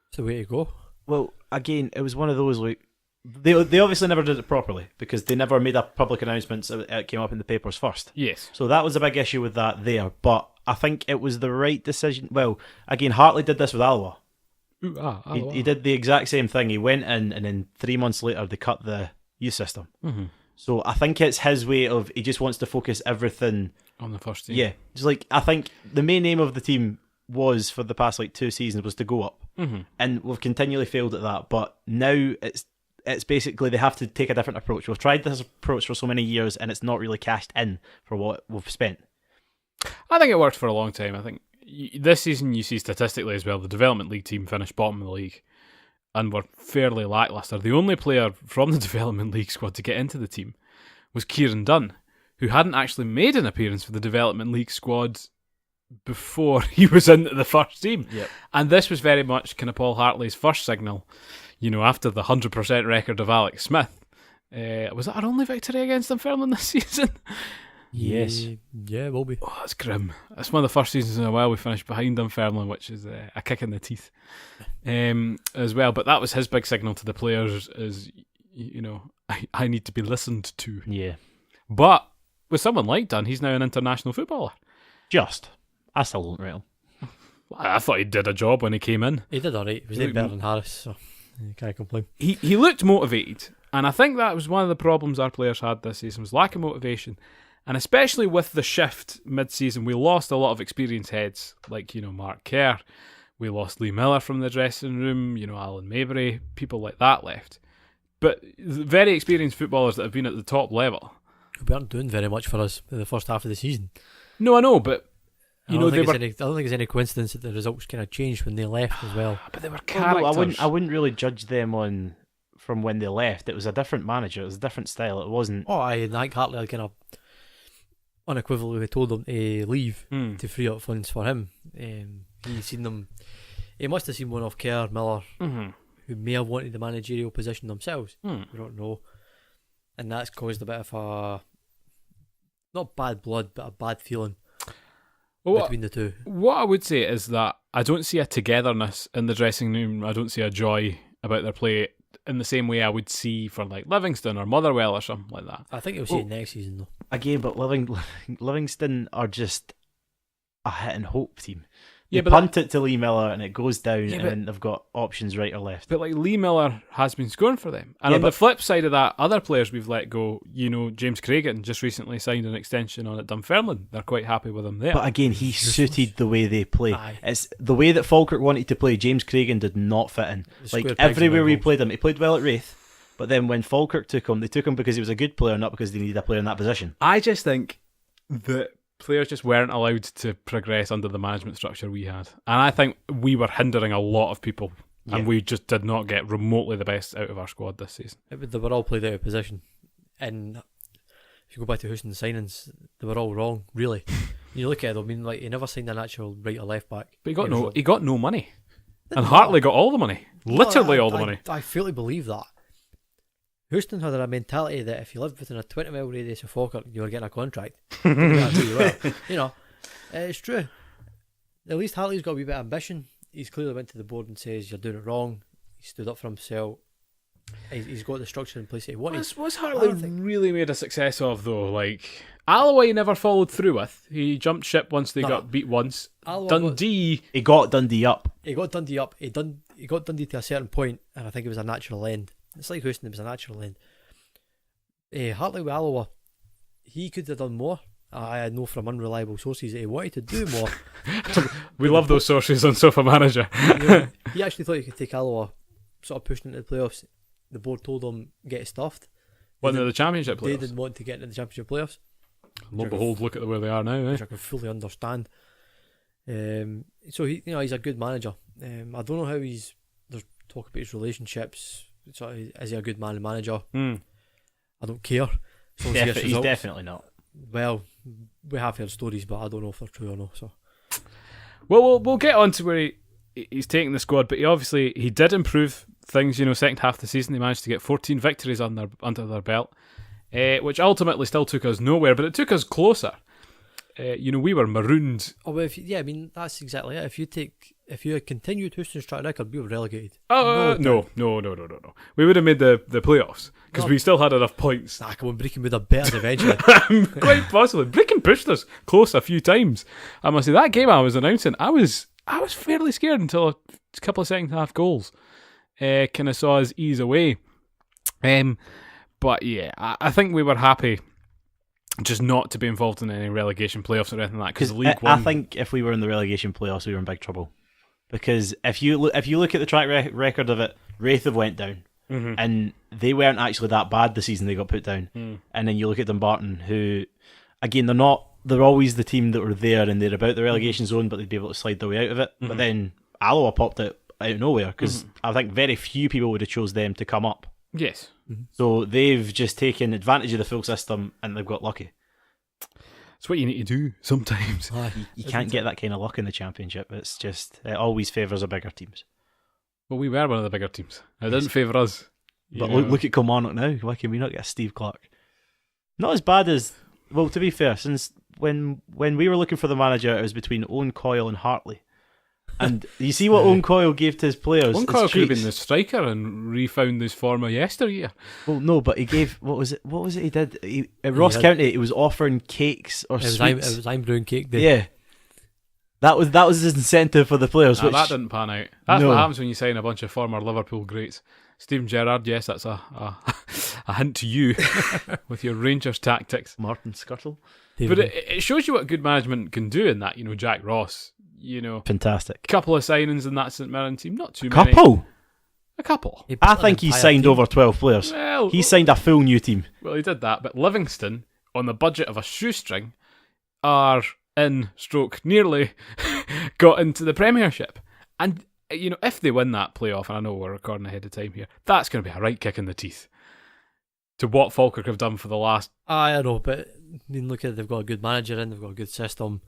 Speaker 2: It's the way to go.
Speaker 3: Well, again, it was one of those, like, they obviously never did it properly because they never made a public announcement so it came up in the papers first.
Speaker 1: Yes.
Speaker 3: So that was a big issue with that there. But I think it was the right decision. Well, again, Hartley did this with Alloa. He did the exact same thing. He went in, and then 3 months later, they cut the youth system.
Speaker 1: Mm-hmm.
Speaker 3: So I think it's his way of, he just wants to focus everything
Speaker 1: on the first team.
Speaker 3: Yeah. Just like, I think the main aim of the team was, for the past 2 seasons, was to go up.
Speaker 1: Mm-hmm.
Speaker 3: And we've continually failed at that. But now it's basically they have to take a different approach. We've tried this approach for so many years, and it's not really cashed in for what we've spent.
Speaker 1: I think it worked for a long time. I think this season you see statistically as well, the Development League team finished bottom of the league and were fairly lacklustre. The only player from the Development League squad to get into the team was Kieran Dunn, who hadn't actually made an appearance for the Development League squad before he was into the first team.
Speaker 3: Yep.
Speaker 1: And this was very much kind of Paul Hartley's first signal, after the 100% record of Alex Smith. Was that our only victory against Dunfermline this season?
Speaker 3: Yes.
Speaker 2: Yeah, it will be.
Speaker 1: Oh, that's grim. It's one of the first seasons in a while we finished behind Dunfermline, which is a kick in the teeth as well. But that was his big signal to the players, is, I need to be listened to.
Speaker 3: Yeah.
Speaker 1: But with someone like Dunn, he's now an international footballer.
Speaker 3: I still don't rate him.
Speaker 1: I thought he did a job when he came in.
Speaker 2: He did alright. He was better than Harris, so you can't complain.
Speaker 1: He looked motivated, and I think that was one of the problems our players had this season, was lack of motivation. And especially with the shift mid-season, we lost a lot of experienced heads, like, Mark Kerr. We lost Lee Miller from the dressing room, Alan Mabry, people like that left. But very experienced footballers that have been at the top level.
Speaker 2: We weren't doing very much for us in the first half of the season.
Speaker 1: No, I know, but
Speaker 2: I don't think it's any coincidence that the results kind of changed when they left as well.
Speaker 1: But they were characters.
Speaker 3: No, I wouldn't really judge them from when they left. It was a different manager. It was a different style. It wasn't.
Speaker 2: Oh, I think Hartley had kind of unequivocally told them to leave to free up funds for him. He must have seen one of Kerr, Miller, who may have wanted the managerial position themselves. We don't know. And that's caused a bit of a, not bad blood, but a bad feeling between the two.
Speaker 1: What I would say is that I don't see a togetherness in the dressing room. I don't see a joy about their play in the same way I would see for like Livingston or Motherwell or something like that.
Speaker 2: I think you'll see it next season though.
Speaker 3: Again, but Livingston are just a hit and hope team.
Speaker 1: They
Speaker 3: punt it to Lee Miller and it goes down, and then they've got options right or left.
Speaker 1: But like Lee Miller has been scoring for them. And on the flip side of that, other players we've let go, James Cragen just recently signed an extension on at Dunfermline. They're quite happy with him there.
Speaker 3: But again, he suited the way they play.
Speaker 2: Aye.
Speaker 3: It's the way that Falkirk wanted to play. James Cragen did not fit in. Like everywhere we played him, he played well at Wraith. But then when Falkirk took him, they took him because he was a good player, not because they needed a player in that position.
Speaker 1: I just think that players just weren't allowed to progress under the management structure we had. And I think we were hindering a lot of people. Yeah. And we just did not get remotely the best out of our squad this season.
Speaker 2: They were all played out of position. And if you go back to Houston's signings, they were all wrong, really. You look at it, he never signed a natural right or left back.
Speaker 1: But he got no money. And Hartley got all the money. Literally all the money.
Speaker 2: I fully believe that. Houston had a mentality that if you lived within a 20-mile radius of Falkirk, you were getting a contract. It's true. At least Hartley's got a wee bit of ambition. He's clearly went to the board and says, you're doing it wrong. He stood up for himself. He's got the structure in place that he wanted.
Speaker 1: What's Hartley really made a success of, though? Like, Alloway he never followed through with. He jumped ship once they got beat once. Dundee...
Speaker 3: He got Dundee up.
Speaker 2: He he got Dundee to a certain point, and I think it was a natural end. It's like Houston, it was a natural end. Hartley with Alloa, he could have done more. I know from unreliable sources that he wanted to do more.
Speaker 1: We love those sources on Sofa Manager.
Speaker 2: He actually thought he could take Alloa, sort of pushing into the playoffs. The board told him get stuffed.
Speaker 1: When they're the Championship
Speaker 2: They
Speaker 1: playoffs.
Speaker 2: didn't want to get into the Championship playoffs.
Speaker 1: Lo and behold, look at where they are now.
Speaker 2: Which I can fully understand. So he's a good manager. I don't know how there's talk about his relationships. So is he a good man and manager? I don't care. So
Speaker 3: He's definitely not.
Speaker 2: Well, we have heard stories, but I don't know if they're true or not. So,
Speaker 1: well, we'll get on to where he's taking the squad, but he did improve things. Second half of the season, they managed to get 14 victories under their belt, which ultimately still took us nowhere, but it took us closer. We were marooned.
Speaker 2: Oh, well, that's exactly it. If you had continued Houston's track record, we were relegated.
Speaker 1: No. We would have made the playoffs because we still had enough points.
Speaker 2: Come on, Brecon would have better eventually.
Speaker 1: Quite possibly. Brecon pushed us close a few times. I must say, that game I was announcing, I was fairly scared until a couple of second half goals kind of saw us ease away. But yeah, I think we were happy just not to be involved in any relegation playoffs or anything like that. Because League One,
Speaker 3: I think if we were in the relegation playoffs, we were in big trouble. Because if you look at the track record of it, Wraith have went down, and they weren't actually that bad the season they got put down. And then you look at Dumbarton, who, again, they're always the team that were there and they're about the relegation zone, but they'd be able to slide their way out of it. But then Alloa popped out of nowhere because I think very few people would have chose them to come up.
Speaker 1: yes.
Speaker 3: So they've just taken advantage of the full system and they've got lucky.
Speaker 1: It's what you need to do sometimes.
Speaker 3: You can't get that kind of luck in the Championship. It's just, it always favours the bigger teams.
Speaker 1: Well, we were one of the bigger teams. It didn't favour us.
Speaker 3: But look at Kilmarnock now. Why can we not get a Steve Clark? Not as bad as, well, to be fair, since when we were looking for the manager, it was between Owen Coyle and Hartley. And you see what Owen Coyle gave to his players.
Speaker 1: Owen Coyle could have been the striker and refound his former yesteryear.
Speaker 3: Well, no, but he gave, what was it he did? At Ross County, he was offering cakes or sweets.
Speaker 2: It was I'm brewing cake day.
Speaker 3: Yeah. That was his incentive for the players.
Speaker 1: That didn't pan out. That's what happens when you sign a bunch of former Liverpool greats. Stephen Gerrard, yes, that's a hint to you with your Rangers tactics.
Speaker 3: Martin Skirtle.
Speaker 1: But it shows you what good management can do in that. Jack Ross,
Speaker 3: fantastic.
Speaker 1: Couple of signings in that St Mirren team, not too
Speaker 3: many. A couple? I think he signed over 12 players.
Speaker 1: Well,
Speaker 3: he signed a full new team.
Speaker 1: Well, he did that, but Livingston, on the budget of a shoestring, are nearly got into the Premiership. And, if they win that playoff, and I know we're recording ahead of time here, that's going to be a right kick in the teeth to what Falkirk have done for the last...
Speaker 2: I know, but look at it, they've got a good manager in, they've got a good system.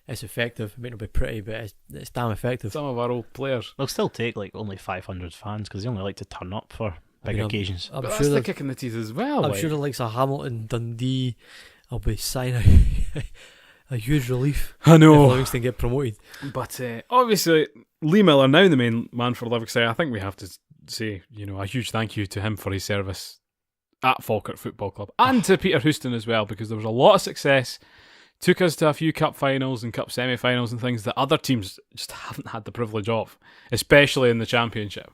Speaker 2: It's effective. It may not be pretty, but it's damn effective.
Speaker 1: Some of our old players.
Speaker 3: They'll still take only 500 fans because they only like to turn up for big occasions.
Speaker 1: But that's the kick in the teeth as well.
Speaker 2: I'm sure the likes of Hamilton, Dundee, I'll be signing a huge relief.
Speaker 1: I know.
Speaker 2: If Livingston get promoted.
Speaker 1: But obviously, Lee Miller, now the main man for Livingston, I think we have to say, a huge thank you to him for his service at Falkirk Football Club and to Peter Houston as well, because there was a lot of success. Took us to a few cup finals and cup semi-finals and things that other teams just haven't had the privilege of, especially in the Championship.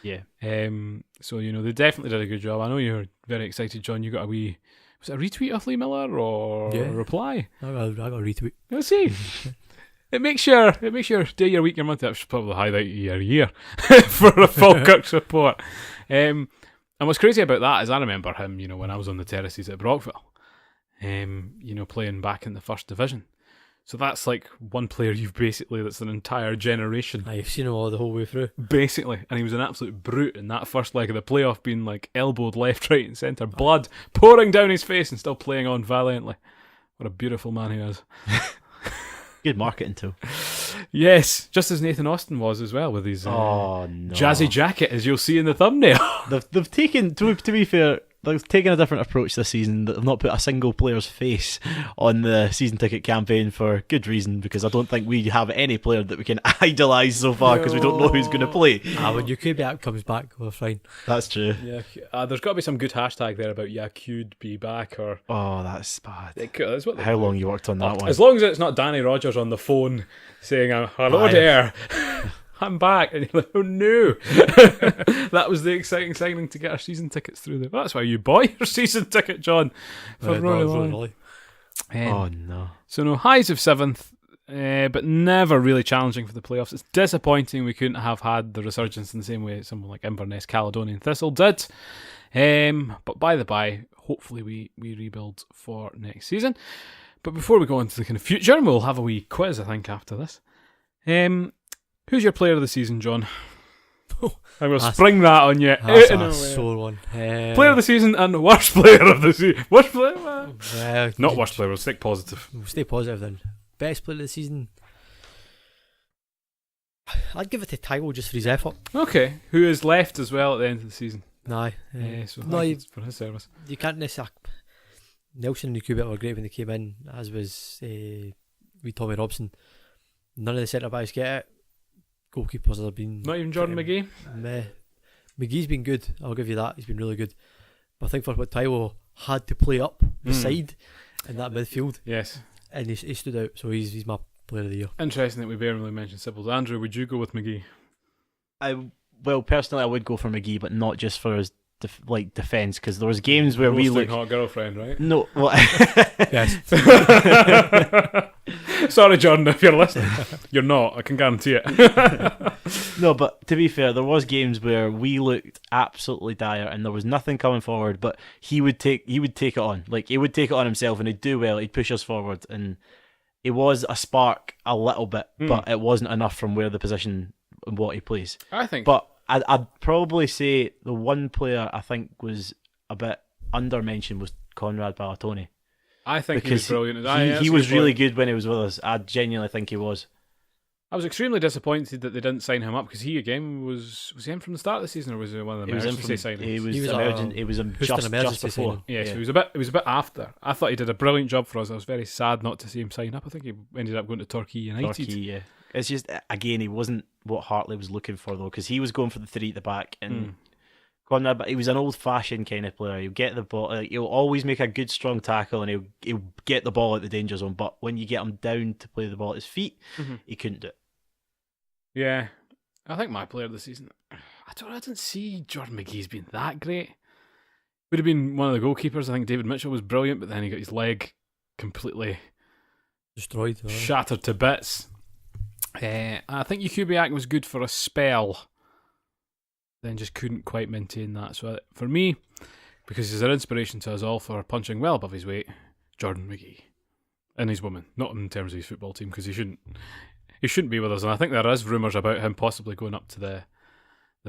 Speaker 3: Yeah.
Speaker 1: So, they definitely did a good job. I know you're very excited, John. You got was it a retweet of Lee Miller or a reply?
Speaker 2: I got a retweet.
Speaker 1: Let's see. It makes your day, your week, your month. That should probably highlight your year for a Falkirk support. And what's crazy about that is I remember him, when I was on the terraces at Brockville. Playing back in the first division. So that's like one player that's an entire generation.
Speaker 2: You've seen him all the whole way through.
Speaker 1: Basically. And he was an absolute brute in that first leg of the playoff, being elbowed left, right and centre, blood pouring down his face and still playing on valiantly. What a beautiful man he is.
Speaker 3: Good marketing tool.
Speaker 1: Yes, just as Nathan Austin was as well with his jazzy jacket, as you'll see in the thumbnail.
Speaker 3: They've taken, to be fair, they've taken a different approach this season. They've not put a single player's face on the season ticket campaign for good reason, because I don't think we have any player that we can idolise so far because we don't know who's going to play.
Speaker 2: When UK comes back, we're fine.
Speaker 3: That's true.
Speaker 1: Yeah, there's got to be some good hashtag there about Yakud be back or...
Speaker 3: Oh, that's bad.
Speaker 1: That's what
Speaker 3: How long you worked on that one?
Speaker 1: As long as it's not Danny Rogers on the phone saying, hello there. I'm back. And you're like, oh no. That was the exciting signing to get our season tickets through there. That's why you bought your season ticket, John. For
Speaker 2: Really.
Speaker 3: Oh no.
Speaker 1: So no, highs of 7th, but never really challenging for the playoffs. It's disappointing we couldn't have had the resurgence in the same way someone like Inverness, Caledonian Thistle did. But by the by, hopefully we rebuild for next season. But before we go into the kind of future, and we'll have a wee quiz, I think, after this. Who's your player of the season, John? I'm going to spring that on you.
Speaker 2: That's a sore one.
Speaker 1: Player of the season and worst player of the season. Worst player? Not worst player, we'll stick positive.
Speaker 2: We'll stay positive then. Best player of the season? I'd give it to Taiwo just for his effort.
Speaker 1: Okay, who is left as well at the end of the season?
Speaker 2: Nah.
Speaker 1: So
Speaker 2: no,
Speaker 1: for his service.
Speaker 2: You can't necessarily... Nelson and Kubit were great when they came in, as was wee Tommy Robson. None of the centre backs get it. Goalkeepers have been...
Speaker 1: Not even Jordan McGee?
Speaker 2: McGee's been good, I'll give you that. He's been really good. But I think for what Taiwo had to play up the side in that midfield.
Speaker 1: Yes.
Speaker 2: And he stood out, so he's my player of the year.
Speaker 1: Interesting that we barely mentioned Sybil's. Andrew, would you go with McGee?
Speaker 3: Well, personally, I would go for McGee, but not just for his defence, because there was games where we looked...
Speaker 1: hot girlfriend, right?
Speaker 3: No, well...
Speaker 2: Yes.
Speaker 1: Sorry, Jordan, if you're listening. You're not, I can guarantee it.
Speaker 3: No, but to be fair, there was games where we looked absolutely dire and there was nothing coming forward, but he would take it on. Like, he would take it on himself and he'd do well, he'd push us forward, and it was a spark a little bit, but it wasn't enough from where the position and what he plays.
Speaker 1: I think...
Speaker 3: But I'd probably say the one player I think was a bit under-mentioned was Conrad Balatoni.
Speaker 1: I think he was brilliant.
Speaker 3: He was really good when he was with us. I genuinely think he was.
Speaker 1: I was extremely disappointed that they didn't sign him up, because he again was he in from the start of the season, or was he one of the emergency signings?
Speaker 3: He was just before.
Speaker 1: Signing. Yes, It was a bit after. I thought he did a brilliant job for us. I was very sad not to see him sign up. I think he ended up going to Torquay United.
Speaker 3: It's just, again, he wasn't what Hartley was looking for, though, because he was going for the three at the back, and Conrad, but he was an old-fashioned kind of player. He'll get the ball, he'll always make a good, strong tackle, and he'll get the ball at the danger zone, but when you get him down to play the ball at his feet, he couldn't do it.
Speaker 1: Yeah, I think my player of the season, I didn't see Jordan McGee's been that great. Would have been one of the goalkeepers. I think David Mitchell was brilliant, but then he got his leg completely
Speaker 2: destroyed,
Speaker 1: shattered to bits. I think Yukubiak was good for a spell, then just couldn't quite maintain that. So for me, because he's an inspiration to us all for punching well above his weight, Jordan McGee and his woman, not in terms of his football team, because he shouldn't be with us. And I think there is rumours about him possibly going up to the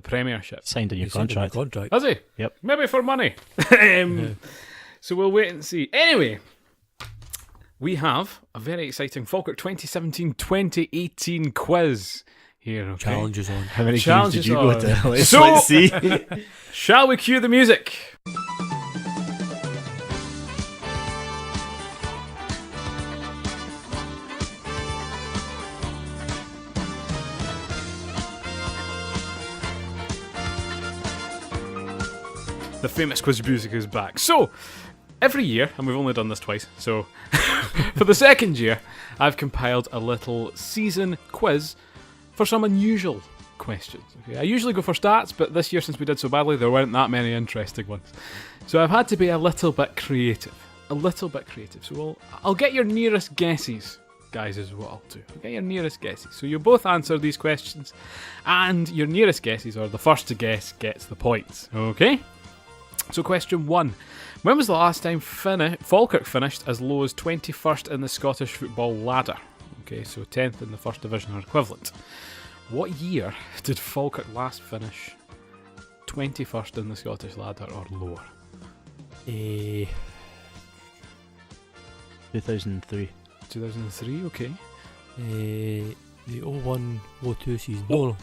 Speaker 1: Premiership.
Speaker 3: Signed a new contract.
Speaker 1: Has he?
Speaker 3: Yep.
Speaker 1: Maybe for money. So we'll wait and see. Anyway, we have a very exciting Falkirk 2017-2018 quiz here. Okay?
Speaker 2: Challenges on.
Speaker 3: How many
Speaker 1: Challenges
Speaker 3: games did you go to?
Speaker 1: Let's
Speaker 3: see.
Speaker 1: Shall we cue the music? The famous quiz music is back. So, every year, and we've only done this twice, so for the second year, I've compiled a little season quiz for some unusual questions. Okay, I usually go for stats, but this year, since we did so badly, there weren't that many interesting ones. So I've had to be a little bit creative. So I'll get your nearest guesses, guys, is what I'll do. I'll get your nearest guesses. So you'll both answer these questions, and your nearest guesses, or the first to guess, gets the points. Okay? So question 1. When was the last time Falkirk finished as low as 21st in the Scottish football ladder? Okay, so 10th in the first division or equivalent. What year did Falkirk last finish 21st in the Scottish ladder or lower?
Speaker 3: 2003.
Speaker 1: 2003, okay.
Speaker 2: The 01-02 season. No.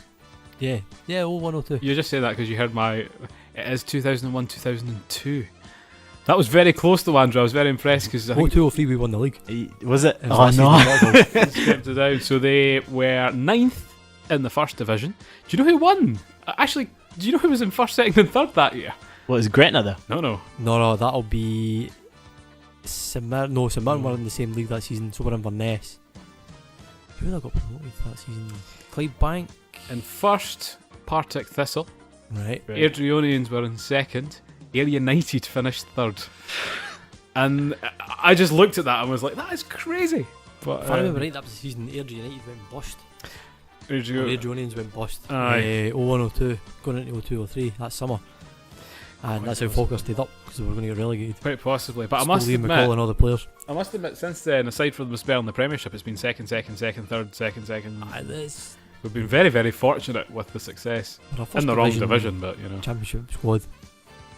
Speaker 2: Yeah, 01-02.
Speaker 1: You just say that because you heard it is 2001-2002. That was very close to Andrew. I was very impressed because
Speaker 2: 02-03 we won the league.
Speaker 3: Was it?
Speaker 2: Oh no.
Speaker 1: Kept it down. So they were 9th in the first division. Do you know who won? Actually, do you know who was in first, second and third that year?
Speaker 3: What, is Gretna there?
Speaker 1: No.
Speaker 2: No, that'll be St Mirren. No, St Mirren were in the same league that season, so we're in Inverness. Who Who they got promoted that season? Clydebank.
Speaker 1: In first, Partick Thistle.
Speaker 2: Right.
Speaker 1: Airdrieonians were in second. Ayr United finished third. And I just looked at that and was like, that is crazy. But
Speaker 2: If I remember right, that was the season Airdrie United went bust. Airdrieonians went bust.
Speaker 1: Aye.
Speaker 2: 01-02, going into 02-03 that summer. And that's how Falkirk stayed up, because they were going to get relegated.
Speaker 1: Quite possibly. But
Speaker 2: Still Liam McCall and all the players.
Speaker 1: I must admit, since then, aside from the spell in the Premiership, it's been second, third, second. We've been very, very fortunate with the success. In the wrong division, but you know.
Speaker 2: Championship squad.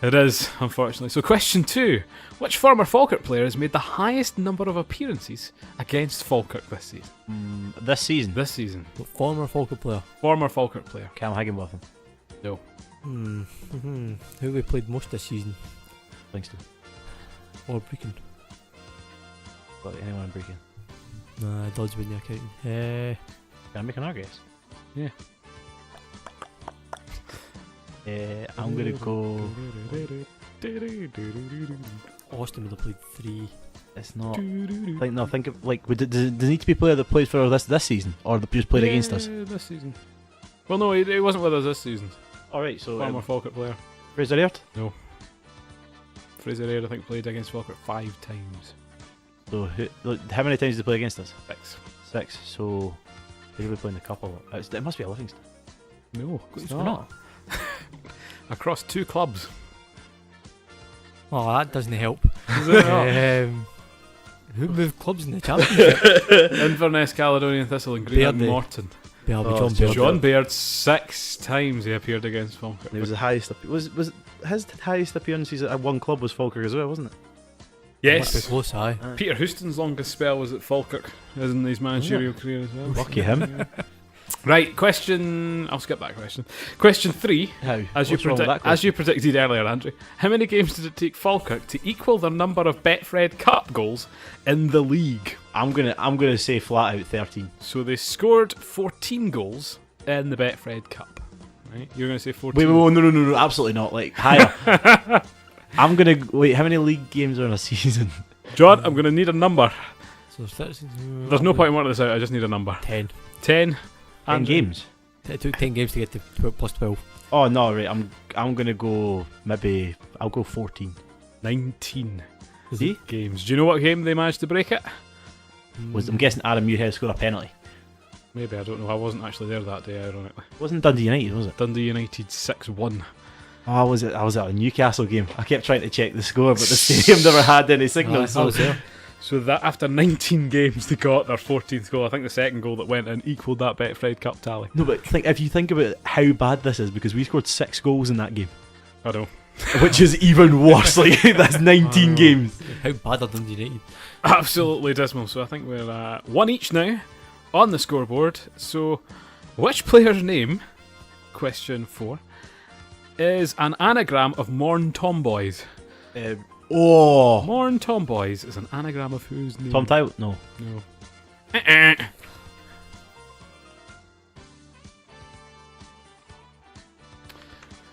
Speaker 1: It is, unfortunately. So question 2. Which former Falkirk player has made the highest number of appearances against Falkirk this season?
Speaker 3: This season?
Speaker 1: This season.
Speaker 2: Former Falkirk player.
Speaker 1: Former Falkirk player.
Speaker 3: Cam Higginbotham.
Speaker 1: No.
Speaker 2: Who we played most this season?
Speaker 3: Livingston.
Speaker 2: Or Brecon?
Speaker 3: Got anyone in Brecon?
Speaker 2: Nah, Dodds wouldn't accounting.
Speaker 3: Can I make another guess?
Speaker 1: Yeah.
Speaker 3: I'm gonna go.
Speaker 2: Austin would have played 3.
Speaker 3: It's not. Think of like. Does it need to be a player that played for us this season, or that just played against us?
Speaker 1: This season. Well, no, he wasn't with us this season.
Speaker 3: All right, so
Speaker 1: Former Falkirk player.
Speaker 3: Fraser Aird.
Speaker 1: No. Fraser Aird, I think, played against Falkirk 5 times.
Speaker 3: So how many times did he play against us?
Speaker 1: 6.
Speaker 3: So who did we play in the couple? It must be a Livingston.
Speaker 1: No,
Speaker 3: It's not.
Speaker 1: Across 2 clubs.
Speaker 2: Oh, that doesn't help.
Speaker 1: Is it not?
Speaker 2: Who moved clubs in the championship?
Speaker 1: Inverness, Caledonian Thistle, and Green
Speaker 2: Beardy.
Speaker 1: Morton.
Speaker 2: John Baird.
Speaker 1: John Baird, 6 times he appeared against Falkirk.
Speaker 3: It was the highest. Was his highest appearances at one club was Falkirk as well, wasn't it?
Speaker 2: Must be
Speaker 1: Yes.
Speaker 2: close, aye.
Speaker 1: Peter Houston's longest spell was at Falkirk, as in his managerial career as well.
Speaker 3: Lucky him.
Speaker 1: Right, I'll skip that question. Question 3.
Speaker 3: How?
Speaker 1: As
Speaker 3: What's wrong with that
Speaker 1: you predicted earlier, Andrew, how many games did it take Falkirk to equal their number of Betfred Cup goals in the league?
Speaker 3: I'm gonna say flat out 13.
Speaker 1: So they scored 14 goals in the Betfred Cup. Right? You're going to say 14.
Speaker 3: Wait, no, absolutely not. Like higher. I'm gonna wait. How many league games are in a season?
Speaker 1: John, I'm going to need a number.
Speaker 2: So 13,
Speaker 1: There's no point in working this out. I just need a number.
Speaker 2: 10.
Speaker 1: 10.
Speaker 3: 10
Speaker 1: Andrew?
Speaker 3: games.
Speaker 2: It took 10 games to get to plus 12.
Speaker 3: Oh no, right. I'm gonna go. Maybe I'll go 14.
Speaker 1: 19
Speaker 3: See?
Speaker 1: games. Do you know what game they managed to break it?
Speaker 3: I'm guessing Adam Muirhead scored a penalty.
Speaker 1: Maybe, I don't know. I wasn't actually there that day, ironically.
Speaker 3: Wasn't Dundee United, was it?
Speaker 1: Dundee United 6-1.
Speaker 3: Oh, was it? I was at a Newcastle game. I kept trying to check the score, but the stadium never had any signal.
Speaker 2: I was there.
Speaker 1: So that after 19 games, they got their 14th goal. I think the second goal that went in equaled that Betfred Cup tally.
Speaker 3: No, but if you think about how bad this is, because we scored 6 goals in that game,
Speaker 1: I know.
Speaker 3: which is even worse. Like that's 19 games.
Speaker 2: How bad are Dundee United?
Speaker 1: Absolutely dismal. So I think we're 1 each now on the scoreboard. So which player's name, question 4, is an anagram of Morn Tomboys? Morn Tomboys is an anagram of whose name?
Speaker 3: Tom Tyler? No.
Speaker 1: No.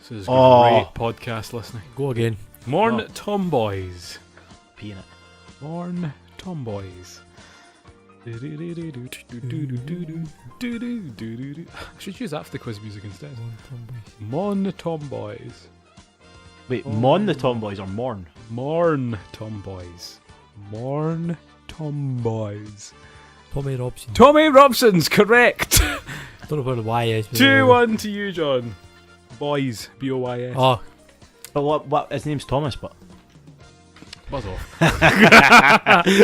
Speaker 1: This is great podcast listening.
Speaker 2: Go again.
Speaker 1: Morn Tomboys.
Speaker 3: Peanut.
Speaker 1: Morn Tomboys. I should use that for the quiz music instead. Morn Tomboys.
Speaker 3: Wait, Mon the Tomboys or Morn?
Speaker 1: Morn Tomboys. Morn Tomboys.
Speaker 2: Tommy Robson.
Speaker 1: Tommy Robson's correct.
Speaker 2: I don't know where the Y is.
Speaker 1: 2-1 to you, John. Boys. B-O-Y-S.
Speaker 2: Oh,
Speaker 3: But what? His name's Thomas, but
Speaker 1: Buzz off.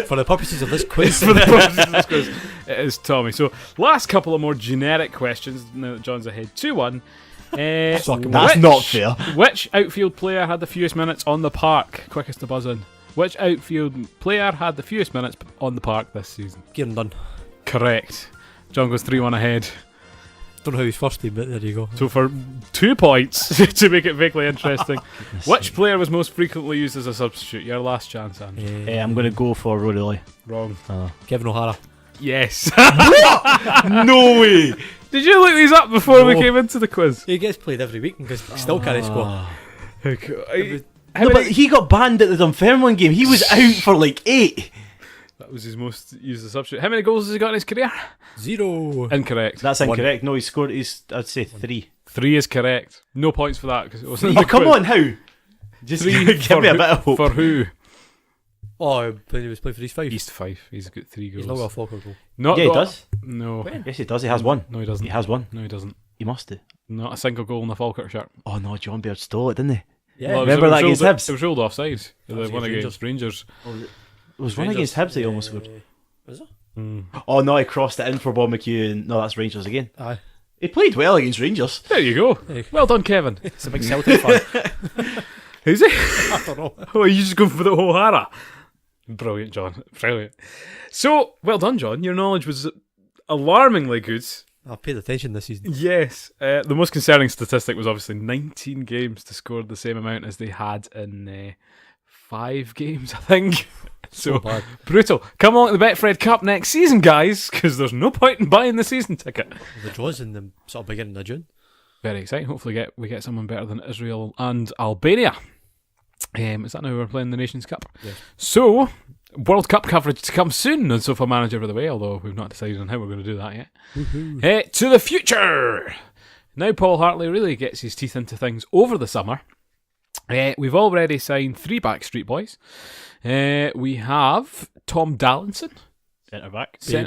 Speaker 2: for the purposes of this quiz.
Speaker 1: For the purposes of this quiz, it is Tommy. So, last couple of more generic questions. Now that John's ahead 2-1.
Speaker 3: that's not fair.
Speaker 1: Which outfield player had the fewest minutes on the park? Quickest to buzz in. Which outfield player had the fewest minutes on the park this season?
Speaker 2: Kieran Dunn.
Speaker 1: Correct. John goes 3-1 ahead.
Speaker 2: Don't know how his first team, but there you go.
Speaker 1: So for 2 points, to make it vaguely interesting, which player was most frequently used as a substitute? Your last chance, Andrew.
Speaker 3: I'm going to go for Rory Lilly.
Speaker 1: Wrong.
Speaker 2: Kevin O'Hara.
Speaker 1: Yes.
Speaker 3: No way!
Speaker 1: Did you look these up before we came into the quiz?
Speaker 2: He gets played every week because he still can't score.
Speaker 1: How
Speaker 3: No, but he got banned at the Dunfermline game. He was out for like 8.
Speaker 1: That was his most used substitute. How many goals has he got in his career?
Speaker 2: 0.
Speaker 1: Incorrect.
Speaker 3: That's incorrect. No, he scored. I'd say 3.
Speaker 1: 3 is correct. No points for that because it wasn't.
Speaker 3: Oh, come on, how? Just
Speaker 1: 3
Speaker 3: give me a bit of hope.
Speaker 1: For who?
Speaker 2: Oh, he was playing for East 5.
Speaker 1: East 5. He's got 3 goals.
Speaker 2: He's not got a Falkirk goal.
Speaker 1: Not
Speaker 3: Yeah, he
Speaker 1: got-
Speaker 3: does.
Speaker 1: No.
Speaker 3: Yes, he does. He has one.
Speaker 1: No, he doesn't.
Speaker 3: He has one.
Speaker 1: No, he doesn't.
Speaker 3: He must do.
Speaker 1: Not a single goal in the Falkirk shirt.
Speaker 3: Oh no, John Baird stole it, didn't he?
Speaker 2: Yeah.
Speaker 1: Well,
Speaker 3: Remember that
Speaker 1: it was
Speaker 3: against
Speaker 1: ruled-
Speaker 3: Hibs?
Speaker 1: It was ruled offside. The
Speaker 2: was
Speaker 1: one
Speaker 2: against
Speaker 1: against Rangers.
Speaker 3: It was one
Speaker 2: Rangers,
Speaker 3: against Hibs that he almost scored.
Speaker 2: Was it?
Speaker 3: Oh no, he crossed it in for Bob McHugh, and no, that's Rangers again.
Speaker 2: Aye.
Speaker 3: He played well against Rangers.
Speaker 1: There you go.
Speaker 2: Hey.
Speaker 1: Well done, Kevin.
Speaker 2: It's a big Celtic fan.
Speaker 1: Who's he?
Speaker 2: I don't know.
Speaker 1: Oh, you just going for the O'Hara. Brilliant, John. Brilliant. So, well done, John. Your knowledge was alarmingly good.
Speaker 2: I've paid attention this season.
Speaker 1: Yes. The most concerning statistic was obviously 19 games to score the same amount as they had in 5 games, I think. So
Speaker 2: bad.
Speaker 1: brutal. Come along to the Betfred Cup next season, guys, because there's no point in buying the season ticket.
Speaker 2: The draws in the sort of beginning of June.
Speaker 1: Very exciting. Hopefully we get someone better than Israel and Albania. Is that now we're playing the Nations Cup?
Speaker 2: Yes.
Speaker 1: So, World Cup coverage to come soon on Sofa Manager of the Way, although we've not decided on how we're going to do that yet. To the future! Now Paul Hartley really gets his teeth into things over the summer. We've already signed 3 Backstreet Boys. We have Tom Dallinson, centre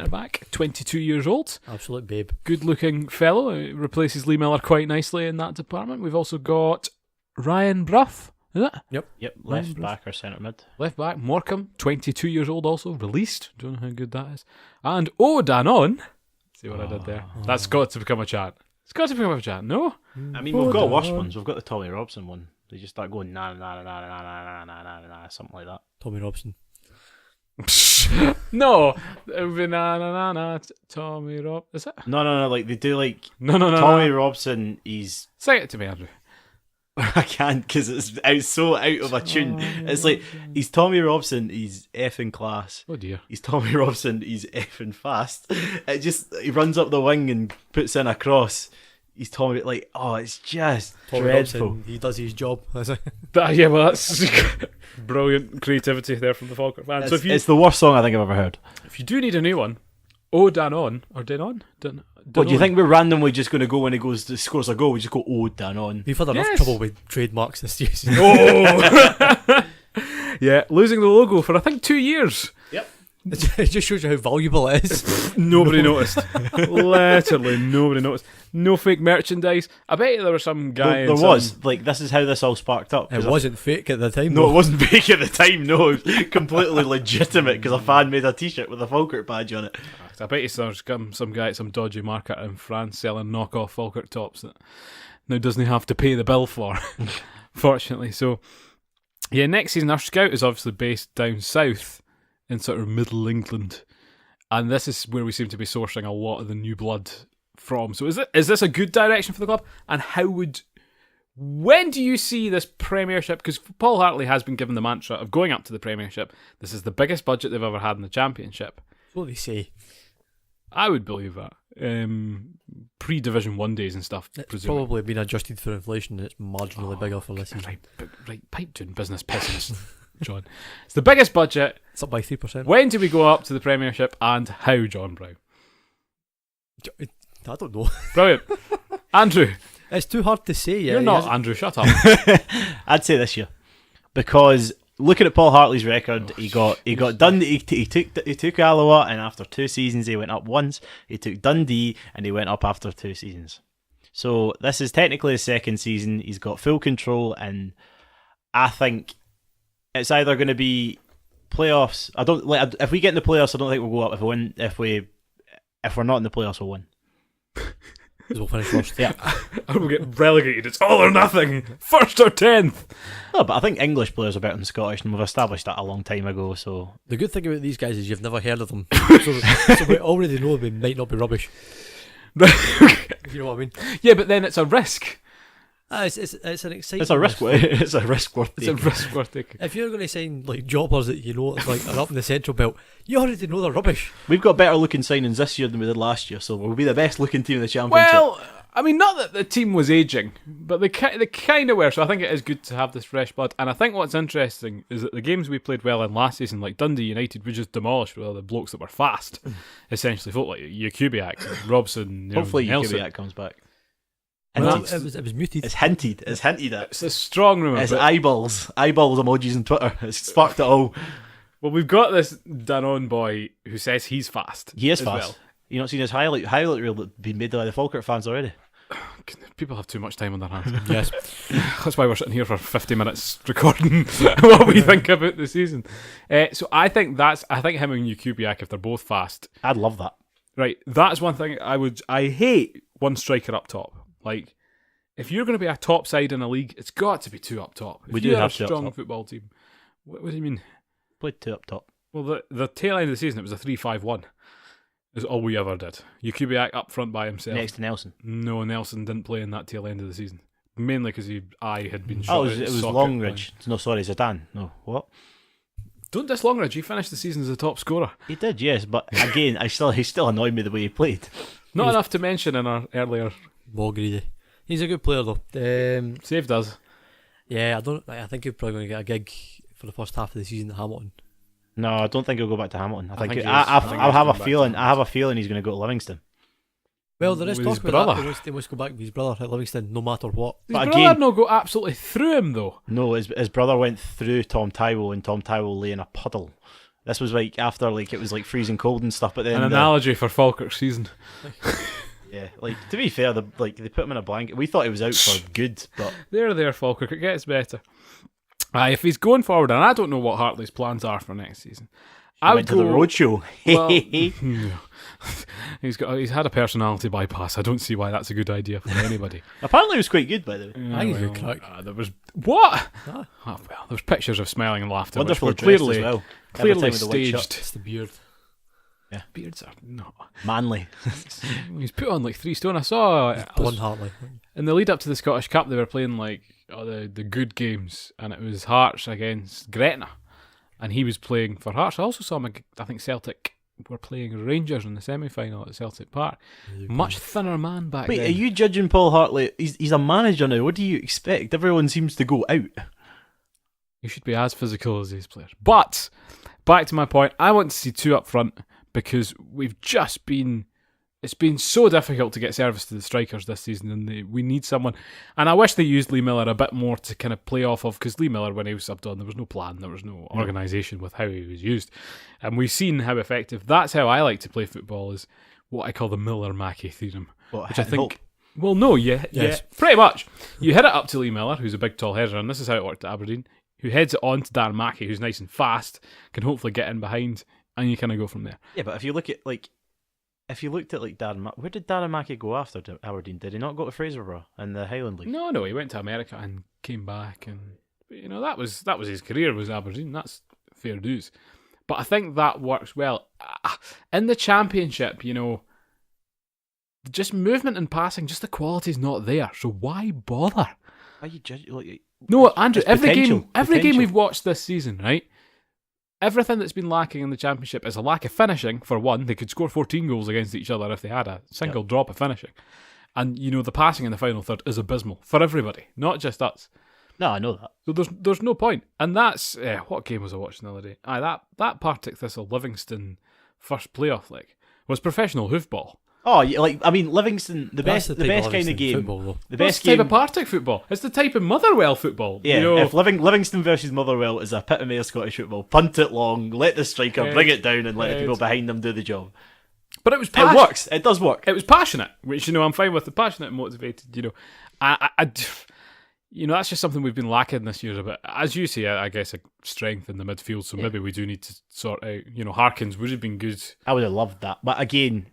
Speaker 1: back, 22 years old.
Speaker 2: Absolute babe.
Speaker 1: Good looking fellow. Replaces Lee Miller quite nicely in that department. We've also got Ryan Bruff. Is it?
Speaker 3: Yep, left back or centre mid.
Speaker 1: Left back, Morecambe, 22 years old also, released. Don't know how good that is. And Danon. See what I did there? That's got to become a chat. It's got to become a chat, no?
Speaker 3: I mean, we've got worse ones. We've got the Tommy Robson one. They just start going na na na na na na na na na na something like that.
Speaker 2: Tommy Robson.
Speaker 1: No. It would be na na na na. Tommy Rob. Is it?
Speaker 3: No. Like they do like
Speaker 1: No.
Speaker 3: Tommy Robson. He's
Speaker 1: Say it to me, Andrew.
Speaker 3: I can't because it's so out of a tune. It's like he's Tommy Robson. He's effing class.
Speaker 1: Oh dear.
Speaker 3: He's Tommy Robson. He's effing fast. It just he runs up the wing and puts in a cross. He's Tommy it's just
Speaker 2: Tommy
Speaker 3: dreadful.
Speaker 2: Robson, he does his job.
Speaker 1: Yeah, well, that's brilliant creativity there from the Falkirk fans. So
Speaker 3: It's the worst song I think I've ever heard.
Speaker 1: if you do need a new one, Danon or Denon?
Speaker 3: What do you think we're randomly just going to go when he scores a goal? We just go Danon.
Speaker 2: We've had enough
Speaker 1: Yes.
Speaker 2: trouble with trademarks this season.
Speaker 1: Oh! Yeah, losing the logo for I think 2 years.
Speaker 3: Yep.
Speaker 2: It just shows you how valuable it is.
Speaker 1: Nobody noticed. Literally nobody noticed. No fake merchandise. I bet you there was some guy.
Speaker 3: There was this is how this all sparked up.
Speaker 2: It wasn't fake at the time.
Speaker 3: No,
Speaker 2: though.
Speaker 3: it wasn't fake at the time. No, it was completely legitimate because a fan made a T-shirt with a Falkirk badge on it.
Speaker 1: I bet you there's some guy at some dodgy market in France selling knockoff Falkirk tops that now doesn't have to pay the bill for. Fortunately, so yeah. Next season, our scout is obviously based down south in sort of Middle England, and this is where we seem to be sourcing a lot of the new blood from. So is this a good direction for the club? And when do you see this Premiership? Because Paul Hartley has been given the mantra of going up to the Premiership. This is the biggest budget they've ever had in the Championship.
Speaker 2: That's what they say.
Speaker 1: I would believe that. Pre-Division 1 days and stuff,
Speaker 2: It's
Speaker 1: presumably.
Speaker 2: probably been adjusted for inflation and it's marginally bigger for this season.
Speaker 1: Right, pipe down business pessimist, John. It's the biggest budget.
Speaker 2: It's up by 3%.
Speaker 1: When do we go up to the Premiership and how, John Brown?
Speaker 2: I don't know.
Speaker 1: Brilliant. Andrew,
Speaker 2: It's too hard to say. Yeah,
Speaker 1: you're
Speaker 2: He
Speaker 1: not
Speaker 2: hasn't-
Speaker 1: Andrew, shut up.
Speaker 3: I'd say this year because looking at Paul Hartley's record, he got Dundee. He took Alloa, and after 2 seasons, he went up once. He took Dundee, and he went up after 2 seasons. So this is technically his second season. He's got full control, and I think it's either going to be playoffs. I don't like if we get in the playoffs. I don't think we'll go up. If we win, if we're not in the playoffs, we'll win.
Speaker 2: Because we'll finish first.
Speaker 3: Yeah.
Speaker 1: And we'll get relegated. It's all or nothing. First or 10th.
Speaker 3: No, but I think English players are better than Scottish, and we've established that a long time ago. So
Speaker 2: The good thing about these guys is you've never heard of them. so we already know they might not be rubbish. You know what I mean?
Speaker 1: Yeah, but then it's a risk.
Speaker 2: It's an exciting.
Speaker 3: it's a risk. It's a risk worth
Speaker 1: It's a
Speaker 3: taking.
Speaker 1: risk worth taking.
Speaker 2: If you're going to sign like jobbers that you know are up in the central belt, you already know they're rubbish.
Speaker 3: We've got better looking signings this year than we did last year, so we'll be the best looking team in the championship.
Speaker 1: Well, I mean, not that the team was aging, but they kind of were. So I think it is good to have this fresh blood. And I think what's interesting is that the games we played well in last season, like Dundee United, we just demolished with all the blokes that were fast. Essentially, folk like Jakubiak, Robson.
Speaker 3: Hopefully,
Speaker 1: Nelson.
Speaker 3: Jakubiak comes back.
Speaker 2: Well, it was muted.
Speaker 3: It's hinted. It's hinted at.
Speaker 1: It's a strong rumour.
Speaker 3: It's eyeballs emojis on Twitter. It's sparked it all.
Speaker 1: Well, we've got this Danone boy who says he's fast.
Speaker 3: He is
Speaker 1: as
Speaker 3: fast.
Speaker 1: well.
Speaker 3: You not seen his highlight reel that been made by the Falkirk fans already?
Speaker 1: People have too much time on their hands.
Speaker 2: Yes.
Speaker 1: That's why we're sitting here for 50 minutes recording what we think about the season. So I think him and Jakubiak, if they're both fast.
Speaker 3: I'd love that.
Speaker 1: Right, that's one thing I hate one striker up top. Like, if you're going to be a top side in a league, it's got to be two up top. If
Speaker 3: We do
Speaker 1: you're
Speaker 3: have
Speaker 1: a
Speaker 3: two up
Speaker 1: strong
Speaker 3: top.
Speaker 1: football team. What do you mean?
Speaker 3: Played two up top.
Speaker 1: Well, the tail end of the season, it was a 3-5-1. Is all we ever did. Jakubiak up front by himself.
Speaker 3: Next to Nelson.
Speaker 1: No, Nelson didn't play in that tail end of the season. Mainly because his eye had been shot.
Speaker 3: Oh, it was Longridge. No, sorry, Zidane. No, what?
Speaker 1: Don't diss Longridge. He finished the season as the top scorer.
Speaker 3: He did, yes, but again, he still annoyed me the way he played.
Speaker 1: Not enough to mention in our earlier.
Speaker 2: More greedy. He's a good player though.
Speaker 1: Saved us.
Speaker 2: Yeah, I think he's probably going to get a gig for the first half of the season at Hamilton.
Speaker 3: No, I don't think he'll go back to Hamilton. I think
Speaker 1: he is.
Speaker 3: I have
Speaker 1: he's
Speaker 3: a
Speaker 1: going back
Speaker 3: feeling.
Speaker 1: to
Speaker 3: I have a feeling he's going to go to Livingston.
Speaker 2: Well, there is
Speaker 1: With his
Speaker 2: talk about
Speaker 1: brother.
Speaker 2: that. He wants to go back with his brother at Livingston, no matter what.
Speaker 1: His
Speaker 3: But
Speaker 1: brother
Speaker 3: again-
Speaker 1: no go absolutely through him though.
Speaker 3: No, his brother went through Tom Tywell, and Tom Tywell lay in a puddle. This was like after it was like freezing cold and stuff. But then
Speaker 1: An analogy for Falkirk's season.
Speaker 3: yeah, like to be fair, they put him in a blanket. We thought he was out for good, but
Speaker 1: There, Falkirk. It gets better. If he's going forward, and I don't know what Hartley's plans are for next season. I would
Speaker 3: went to the
Speaker 1: go.
Speaker 3: roadshow.
Speaker 1: Well, he's had a personality bypass. I don't see why that's a good idea for anybody.
Speaker 3: Apparently, it was quite good, by the way.
Speaker 2: I think he's a good crack.
Speaker 1: There was what?
Speaker 2: Ah.
Speaker 1: Oh, well, there was pictures of smiling and laughter,
Speaker 3: Wonderful
Speaker 1: which were
Speaker 3: dressed
Speaker 1: clearly
Speaker 3: as well. Every time
Speaker 1: clearly
Speaker 3: with the white shirt.
Speaker 1: staged.
Speaker 2: It's the beard.
Speaker 1: Beards are not.
Speaker 3: Manly.
Speaker 1: He's put on like 3 stone. I saw
Speaker 2: Blonde Hartley.
Speaker 1: in the lead up to the Scottish Cup. They were playing like the good games, and it was Hearts against Gretna, and he was playing for Hearts. I also saw him. I think Celtic were playing Rangers in the semi-final at Celtic Park. Much thinner man back
Speaker 3: Wait,
Speaker 1: then.
Speaker 3: are you judging Paul Hartley? He's a manager now. What do you expect? Everyone seems to go out.
Speaker 1: You should be as physical as these players. But back to my point, I want to see 2 up front because it's been so difficult to get service to the strikers this season, and we need someone. And I wish they used Lee Miller a bit more to kind of play off of, because Lee Miller, when he was subbed on, there was no plan, there was no organisation with how he was used, and we've seen how effective. That's how I like to play football, is what I call the Miller-Mackey theorem, which I think. Well, no,
Speaker 2: Yes.
Speaker 1: yeah, pretty much. You hit it up to Lee Miller, who's a big tall header, and this is how it worked at Aberdeen, who heads it on to Darren Mackey, who's nice and fast, can hopefully get in behind, and you kind of go from there.
Speaker 3: Yeah, but if you look at if you looked at Darren, where did Darren Mackey go after Aberdeen? Did he not go to Fraserburgh in the Highland League?
Speaker 1: No, he went to America and came back, and that was his career, was Aberdeen. That's fair dues. But I think that works well in the Championship. Just movement and passing, just the quality's not there. So why bother?
Speaker 3: Are you judging?
Speaker 1: No, Andrew.
Speaker 3: It's
Speaker 1: Every game
Speaker 3: potential.
Speaker 1: we've watched this season, right? Everything that's been lacking in the Championship is a lack of finishing, for one. They could score 14 goals against each other if they had a single drop of finishing. And, the passing in the final third is abysmal for everybody, not just us.
Speaker 3: No, I know that.
Speaker 1: So there's no point. And that's... what game was I watching the other day? That Partick Thistle Livingston first playoff leg was professional hoofball.
Speaker 3: Oh, Livingston, the
Speaker 2: That's
Speaker 3: best
Speaker 2: the type
Speaker 3: kind of
Speaker 2: Livingston
Speaker 3: game.
Speaker 2: football, though.
Speaker 3: The
Speaker 1: That's
Speaker 3: best
Speaker 1: the type
Speaker 3: game.
Speaker 1: of Partick football. It's the type of Motherwell football.
Speaker 3: Yeah, if Livingston versus Motherwell is a epitome of Scottish football, punt it long, let the striker bring it down, and let the people behind them do the job.
Speaker 1: But it was
Speaker 3: It works. It does work.
Speaker 1: It was passionate, which I'm fine with. The passionate and motivated. That's just something we've been lacking this year a bit. As you say, I guess a strength in the midfield. So maybe we do need to sort out. Harkins would have been good.
Speaker 3: I would have loved that, but again,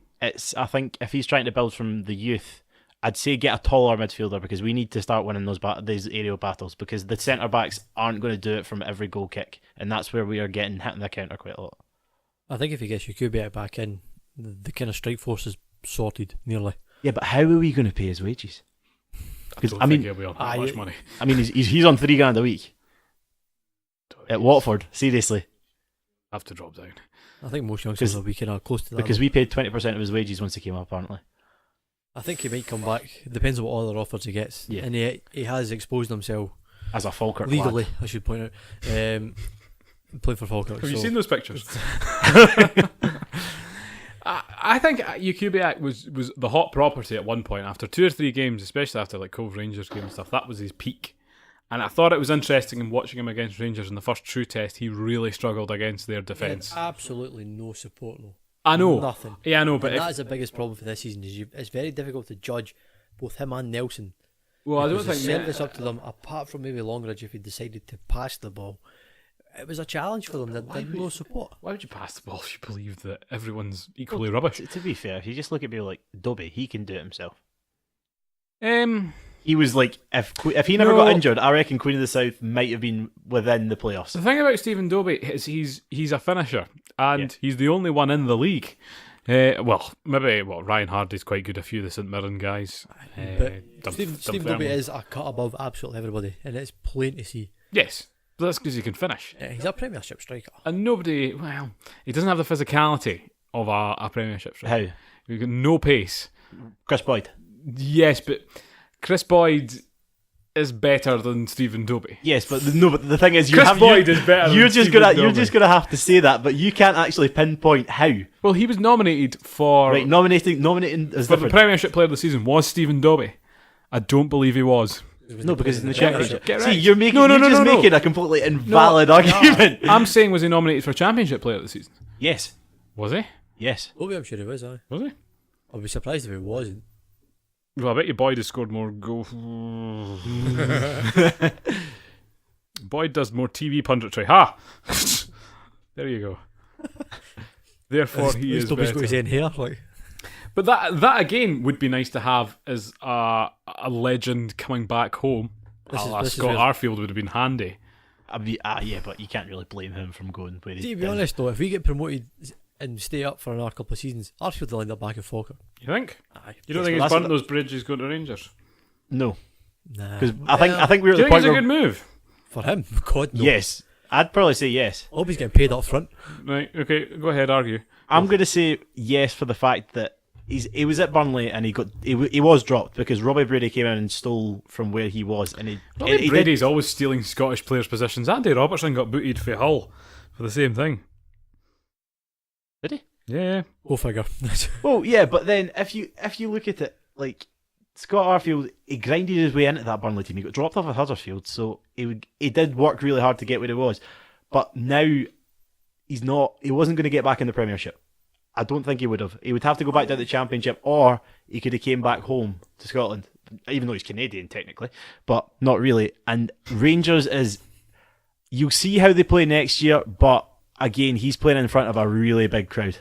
Speaker 3: I think if he's trying to build from the youth, I'd say get a taller midfielder, because we need to start winning these aerial battles, because the centre backs aren't going to do it from every goal kick, and that's where we are getting hit in the counter quite a lot.
Speaker 2: I think if he gets Jakubiak back in, the kind of strike force is sorted nearly.
Speaker 3: Yeah, but how are we going to pay his wages? Because
Speaker 1: I think he'll be on that much money.
Speaker 3: I mean, he's on $3,000 a week at Watford. Seriously,
Speaker 1: Have to drop down.
Speaker 2: I think most youngsters will be kind of close to that.
Speaker 3: because we paid 20% of his wages once he came up, apparently.
Speaker 2: I think he might come back. Depends on what other offers he gets.
Speaker 3: Yeah.
Speaker 2: And he has exposed himself
Speaker 3: as a Falkirk
Speaker 2: legally,
Speaker 3: lad.
Speaker 2: I should point out. Playing for Falkirk.
Speaker 1: Have you
Speaker 2: so-
Speaker 1: seen those pictures? I think Ukubiak was the hot property at one point. After 2 or 3 games, especially after like Cove Rangers game and stuff, that was his peak. And I thought it was interesting in watching him against Rangers in the first true test. He really struggled against their
Speaker 2: He had
Speaker 1: defence.
Speaker 2: absolutely no support, no.
Speaker 1: I know.
Speaker 2: Nothing.
Speaker 1: Yeah, I know, but
Speaker 2: And that is the biggest problem for this season. It's very difficult to judge both him and Nelson.
Speaker 1: well, I don't
Speaker 2: Because the
Speaker 1: think
Speaker 2: service up to them, apart from maybe Longridge if he decided to pass the ball, it was a challenge for them. They had no support.
Speaker 1: Why would you pass the ball if you believe that everyone's equally rubbish?
Speaker 3: To be fair, if you just look at people like Dobby, he can do it himself.
Speaker 1: The
Speaker 3: He was like, if he never
Speaker 1: No.
Speaker 3: got injured, I reckon Queen of the South might have been within the playoffs.
Speaker 1: thing about Stephen Dobie is he's a finisher, and
Speaker 3: Yeah.
Speaker 1: he's the only one in the league. Ryan Hardy's quite good. A few of the St Mirren guys.
Speaker 2: But Steve Dobie is a cut above absolutely everybody, and it's plain to see.
Speaker 1: Yes, but that's because he can finish.
Speaker 2: He's a Premiership striker.
Speaker 1: And nobody, he doesn't have the physicality of a Premiership striker.
Speaker 3: How?
Speaker 1: He's got no pace.
Speaker 3: Chris Boyd.
Speaker 1: Yes, but Chris Boyd is better than Stephen Dobie.
Speaker 3: Yes, but the thing is,
Speaker 1: Chris Boyd is better
Speaker 3: You're
Speaker 1: than
Speaker 3: just
Speaker 1: Stephen
Speaker 3: gonna
Speaker 1: Dobie.
Speaker 3: you're just gonna have to say that, but you can't actually pinpoint how.
Speaker 1: Well, he was nominated for
Speaker 3: Right, nominating is
Speaker 1: for the
Speaker 3: different.
Speaker 1: Premiership Player of the Season. Was Stephen Dobie? I don't believe he was.
Speaker 3: No, because it's in the
Speaker 2: Championship.
Speaker 3: championship.
Speaker 1: Get
Speaker 3: See,
Speaker 1: right.
Speaker 3: you're making
Speaker 1: No.
Speaker 3: making a completely invalid argument.
Speaker 1: I'm saying, was he nominated for Championship Player of the Season?
Speaker 3: Yes,
Speaker 1: Was he?
Speaker 3: yes.
Speaker 2: Dobie, I'm sure he was.
Speaker 1: Was he?
Speaker 2: I'd be surprised if he wasn't.
Speaker 1: Well, I bet your Boyd has scored more goals. Boyd does more TV punditry. Ha! There you go. Therefore, he is
Speaker 2: Dobie's got his
Speaker 1: better.
Speaker 2: in here. Like,
Speaker 1: But that again would be nice to have as a legend coming back home.
Speaker 2: This is
Speaker 1: Scott
Speaker 2: where-
Speaker 1: Arfield would have been handy.
Speaker 3: I mean, yeah, but you can't really blame him from going where he
Speaker 2: to be
Speaker 3: did.
Speaker 2: honest though, if we get promoted and stay up for another couple of seasons, Arfield will end up back in Falkirk.
Speaker 1: You think?
Speaker 2: Aye.
Speaker 1: You don't
Speaker 3: Yes,
Speaker 1: think
Speaker 3: but
Speaker 1: he's
Speaker 3: that's
Speaker 1: burnt
Speaker 3: what-
Speaker 1: those bridges going to Rangers?
Speaker 3: No,
Speaker 2: Nah.
Speaker 3: because I think we're
Speaker 1: Do
Speaker 3: at
Speaker 1: you think
Speaker 3: the point
Speaker 1: it's a
Speaker 3: where
Speaker 1: good move?
Speaker 2: For him, God no.
Speaker 3: yes, I'd probably say yes.
Speaker 2: I hope he's getting paid up front.
Speaker 1: Right, okay, go ahead, argue.
Speaker 3: I'm going to say yes for the fact that he was at Burnley and he was dropped because Robbie Brady came in and stole from where he was, and he did-
Speaker 1: Brady's always stealing Scottish players' positions. Andy Robertson got booted for Hull for the same thing.
Speaker 3: Did he?
Speaker 1: Yeah.
Speaker 2: Go figure.
Speaker 3: Well, yeah, but then if you look at it, like Scott Arfield, he grinded his way into that Burnley team. He got dropped off at Huddersfield, so he did work really hard to get where he was. But now he's not. He wasn't going to get back in the Premiership. I don't think he would have. He would have to go back down to the Championship, or he could have came back home to Scotland, even though he's Canadian technically, but not really. And Rangers is. You'll see how they play next year, but again, he's playing in front of a really big crowd.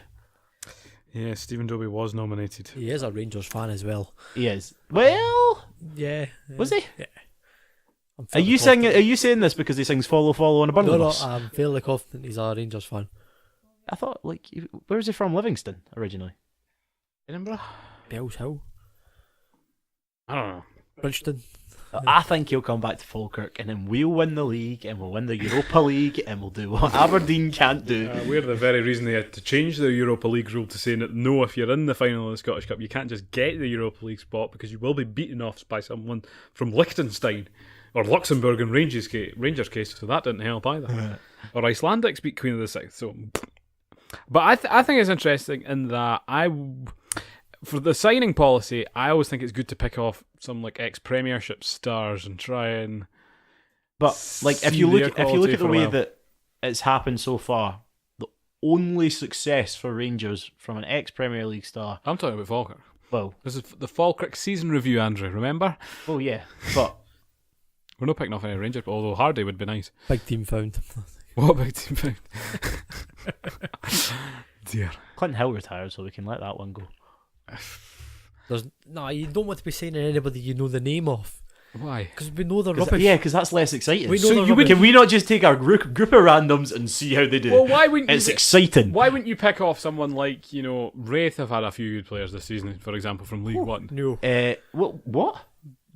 Speaker 1: Yeah, Stephen Dobie was nominated.
Speaker 2: He is a Rangers fan as well.
Speaker 3: He is. Well,
Speaker 2: Yeah.
Speaker 3: was he?
Speaker 2: Yeah. I'm
Speaker 3: Are
Speaker 2: fairly
Speaker 3: you
Speaker 2: confident.
Speaker 3: saying? Are you saying this because he sings "Follow, Follow" on a bundle?
Speaker 2: No, I'm fairly confident he's a Rangers fan.
Speaker 3: I thought, where's he from? Livingston originally.
Speaker 1: Edinburgh?
Speaker 2: Bells Hill,
Speaker 1: I don't know.
Speaker 2: Bridgeton.
Speaker 3: I think he'll come back to Falkirk, and then we'll win the league, and we'll win the Europa League, and we'll do what Aberdeen can't do.
Speaker 1: We're the very reason they had to change the Europa League rule to saying that no, if you're in the final of the Scottish Cup, you can't just get the Europa League spot because you will be beaten off by someone from Liechtenstein or Luxembourg in Rangers' case, so that didn't help either. Or Icelandics beat Queen of the South. So, but I think it's interesting in that for the signing policy, I always think it's good to pick off some like ex-Premiership stars and try and.
Speaker 3: But like, if
Speaker 1: see
Speaker 3: you
Speaker 1: their
Speaker 3: look at
Speaker 1: quality
Speaker 3: the
Speaker 1: for a
Speaker 3: way
Speaker 1: while.
Speaker 3: that it's happened so far, the only success for Rangers from an ex-Premier League star.
Speaker 1: I'm talking about Falkirk.
Speaker 3: Well,
Speaker 1: This is the Falkirk season review, Andrew. Remember?
Speaker 3: oh yeah, but
Speaker 1: We're not picking off any Rangers, but although Hardy would be nice.
Speaker 2: Big team found.
Speaker 1: What about Team Found? Dear.
Speaker 3: Clinton Hill retired, so we can let that one go.
Speaker 2: You don't want to be signing anybody you know the name of.
Speaker 1: Why?
Speaker 2: Because we know they're rubbish.
Speaker 3: Yeah, because that's less exciting.
Speaker 2: We know
Speaker 1: So
Speaker 2: they're
Speaker 1: you would-
Speaker 2: rubbish.
Speaker 3: Can we not just take our group of randoms and see how they do?
Speaker 1: Well, why wouldn't
Speaker 3: it's
Speaker 1: you?
Speaker 3: exciting.
Speaker 1: Why wouldn't you pick off someone like Wraith have had a few good players this season, for example, from League One?
Speaker 2: No.
Speaker 3: What?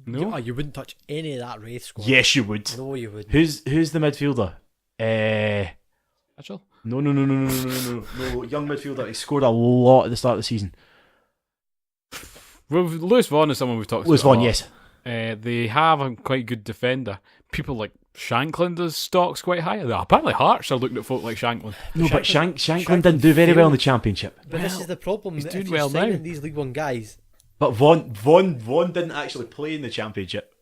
Speaker 1: No.
Speaker 2: You wouldn't touch any of that Wraith squad.
Speaker 3: Yes, you would.
Speaker 2: No, you wouldn't.
Speaker 3: Who's the midfielder?
Speaker 1: Mitchell?
Speaker 3: No. Young midfielder. He scored a lot at the start of the season.
Speaker 1: Well, Lewis Vaughan is someone we've talked
Speaker 3: Lewis
Speaker 1: about.
Speaker 3: Vaughan, yes.
Speaker 1: They have a quite good defender. People like Shanklin does stocks quite high. Apparently Hearts are looking at folk like Shanklin.
Speaker 3: No, but Shanklin didn't do very well in the Championship.
Speaker 2: But this is the problem.
Speaker 1: he's
Speaker 2: That
Speaker 1: doing
Speaker 2: if you're
Speaker 1: well now.
Speaker 2: signing these League One guys,
Speaker 3: But Vaughan didn't actually play in the Championship.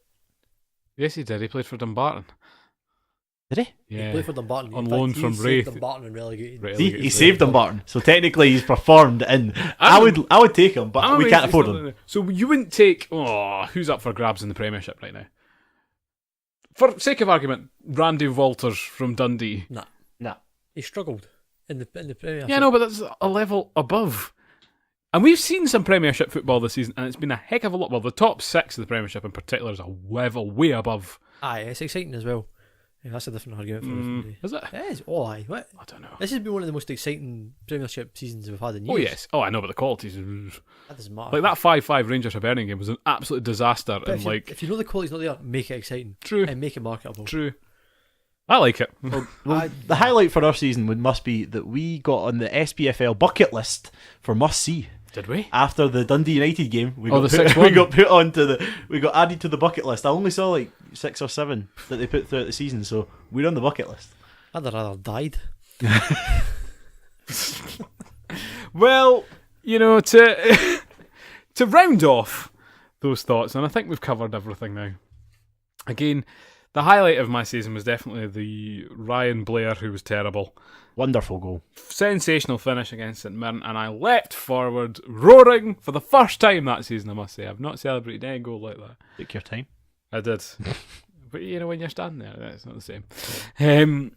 Speaker 1: Yes, he did. He played for Dumbarton.
Speaker 3: Did he?
Speaker 1: Yeah.
Speaker 2: he played for Dumbarton.
Speaker 1: On
Speaker 2: In
Speaker 1: loan
Speaker 2: fact,
Speaker 1: from
Speaker 2: he saved
Speaker 1: Wraith.
Speaker 2: Dumbarton and relegated.
Speaker 1: Right,
Speaker 3: See,
Speaker 1: like
Speaker 3: he
Speaker 1: it's
Speaker 3: saved Dumbarton, so technically he's performed in. I would take him, but
Speaker 1: I'm
Speaker 3: we
Speaker 1: amazed
Speaker 3: can't
Speaker 1: he's
Speaker 3: afford
Speaker 1: not
Speaker 3: him.
Speaker 1: there. So you wouldn't take... who's up for grabs in the Premiership right now? For sake of argument, Randy Walters from Dundee.
Speaker 2: Nah,
Speaker 3: Nah.
Speaker 2: he struggled in the Premiership.
Speaker 1: Yeah, no, but that's a level above. And we've seen some Premiership football this season, and it's been a heck of a lot. Well, the top 6 of the Premiership in particular is a level way above.
Speaker 2: Aye, it's exciting as well. Yeah, that's a different argument for a different day.
Speaker 1: Is it?
Speaker 2: It is. Oh, aye. What?
Speaker 1: I don't know.
Speaker 2: This has been one of the most exciting Premiership seasons we've had in years.
Speaker 1: Oh, yes. Oh, I know, but the quality's...
Speaker 2: That doesn't matter.
Speaker 1: Like, that 5-5 Rangers Hibernian game was an absolute disaster.
Speaker 2: But
Speaker 1: And,
Speaker 2: if you know the quality's not there, make it exciting.
Speaker 1: True.
Speaker 2: And make it marketable.
Speaker 1: True. I like it.
Speaker 3: Well, the highlight for our season must be that we got on the SPFL bucket list for must see.
Speaker 1: Did we?
Speaker 3: After the Dundee United game, we
Speaker 1: Oh,
Speaker 3: got
Speaker 1: the
Speaker 3: put,
Speaker 1: 6-1.
Speaker 3: we got put onto we got added to the bucket list. I only saw like 6 or 7 that they put throughout the season, so we're on the bucket list.
Speaker 2: I'd have rather died.
Speaker 1: Well, you know, to to round off those thoughts, and I think we've covered everything now. Again, the highlight of my season was definitely the Ryan Blair, who was terrible.
Speaker 3: Wonderful goal.
Speaker 1: Sensational finish against St Mirren, and I leapt forward, roaring for the first time that season, I must say. I've not celebrated any goal like that.
Speaker 3: Take your time.
Speaker 1: I did. But, you know, when you're standing there, it's not the same. And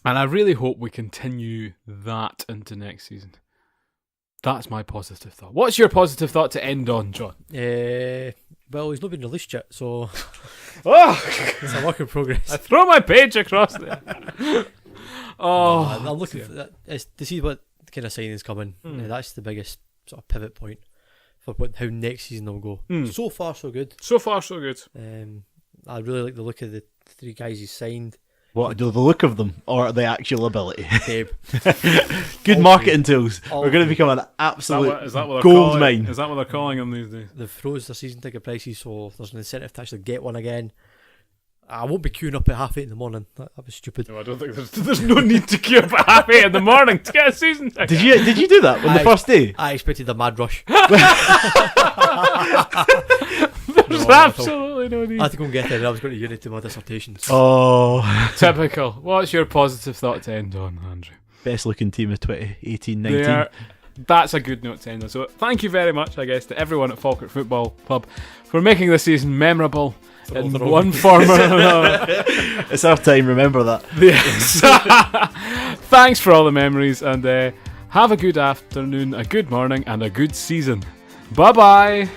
Speaker 1: I really hope we continue that into next season. That's my positive thought. What's your positive thought to end on, John?
Speaker 2: Well, he's not been released yet, so
Speaker 1: Oh!
Speaker 2: it's a work in progress.
Speaker 1: I throw my page across there.
Speaker 2: I'm looking for that. It's to see what kind of signings come in. That's the biggest sort of pivot point for how next season will go. So far, so good.
Speaker 1: So far, so good.
Speaker 2: I really like the look of the 3 guys he signed.
Speaker 3: What, do the look of them or the actual ability?
Speaker 2: Babe.
Speaker 3: Good marketing tools.
Speaker 2: All
Speaker 3: We're going to become an
Speaker 1: Is
Speaker 3: absolute
Speaker 1: that what they're
Speaker 3: gold
Speaker 1: calling,
Speaker 3: mine.
Speaker 1: Is that what they're calling them these days?
Speaker 2: They've froze their season ticket prices, so there's an incentive to actually get one again. I won't be queuing up at 8:30 in the morning. That was stupid.
Speaker 1: No, I don't think there's no need to queue up at 8:30 in the morning to get a season ticket.
Speaker 3: Did you do that on the first day?
Speaker 2: I expected a mad rush.
Speaker 1: There's absolutely no need.
Speaker 2: I had to go and get it, and I was going to uni to my dissertation.
Speaker 3: Oh,
Speaker 1: Typical. What's your positive thought to end on, Andrew?
Speaker 3: best looking team of 2018-19.
Speaker 1: That's a good note to end on. So thank you very much, I guess, to everyone at Falkirk Football Club for making this season memorable in one form or another.
Speaker 3: It's our time, remember that.
Speaker 1: Yes. Thanks for all the memories, and have a good afternoon, a good morning, and a good season. Bye-bye.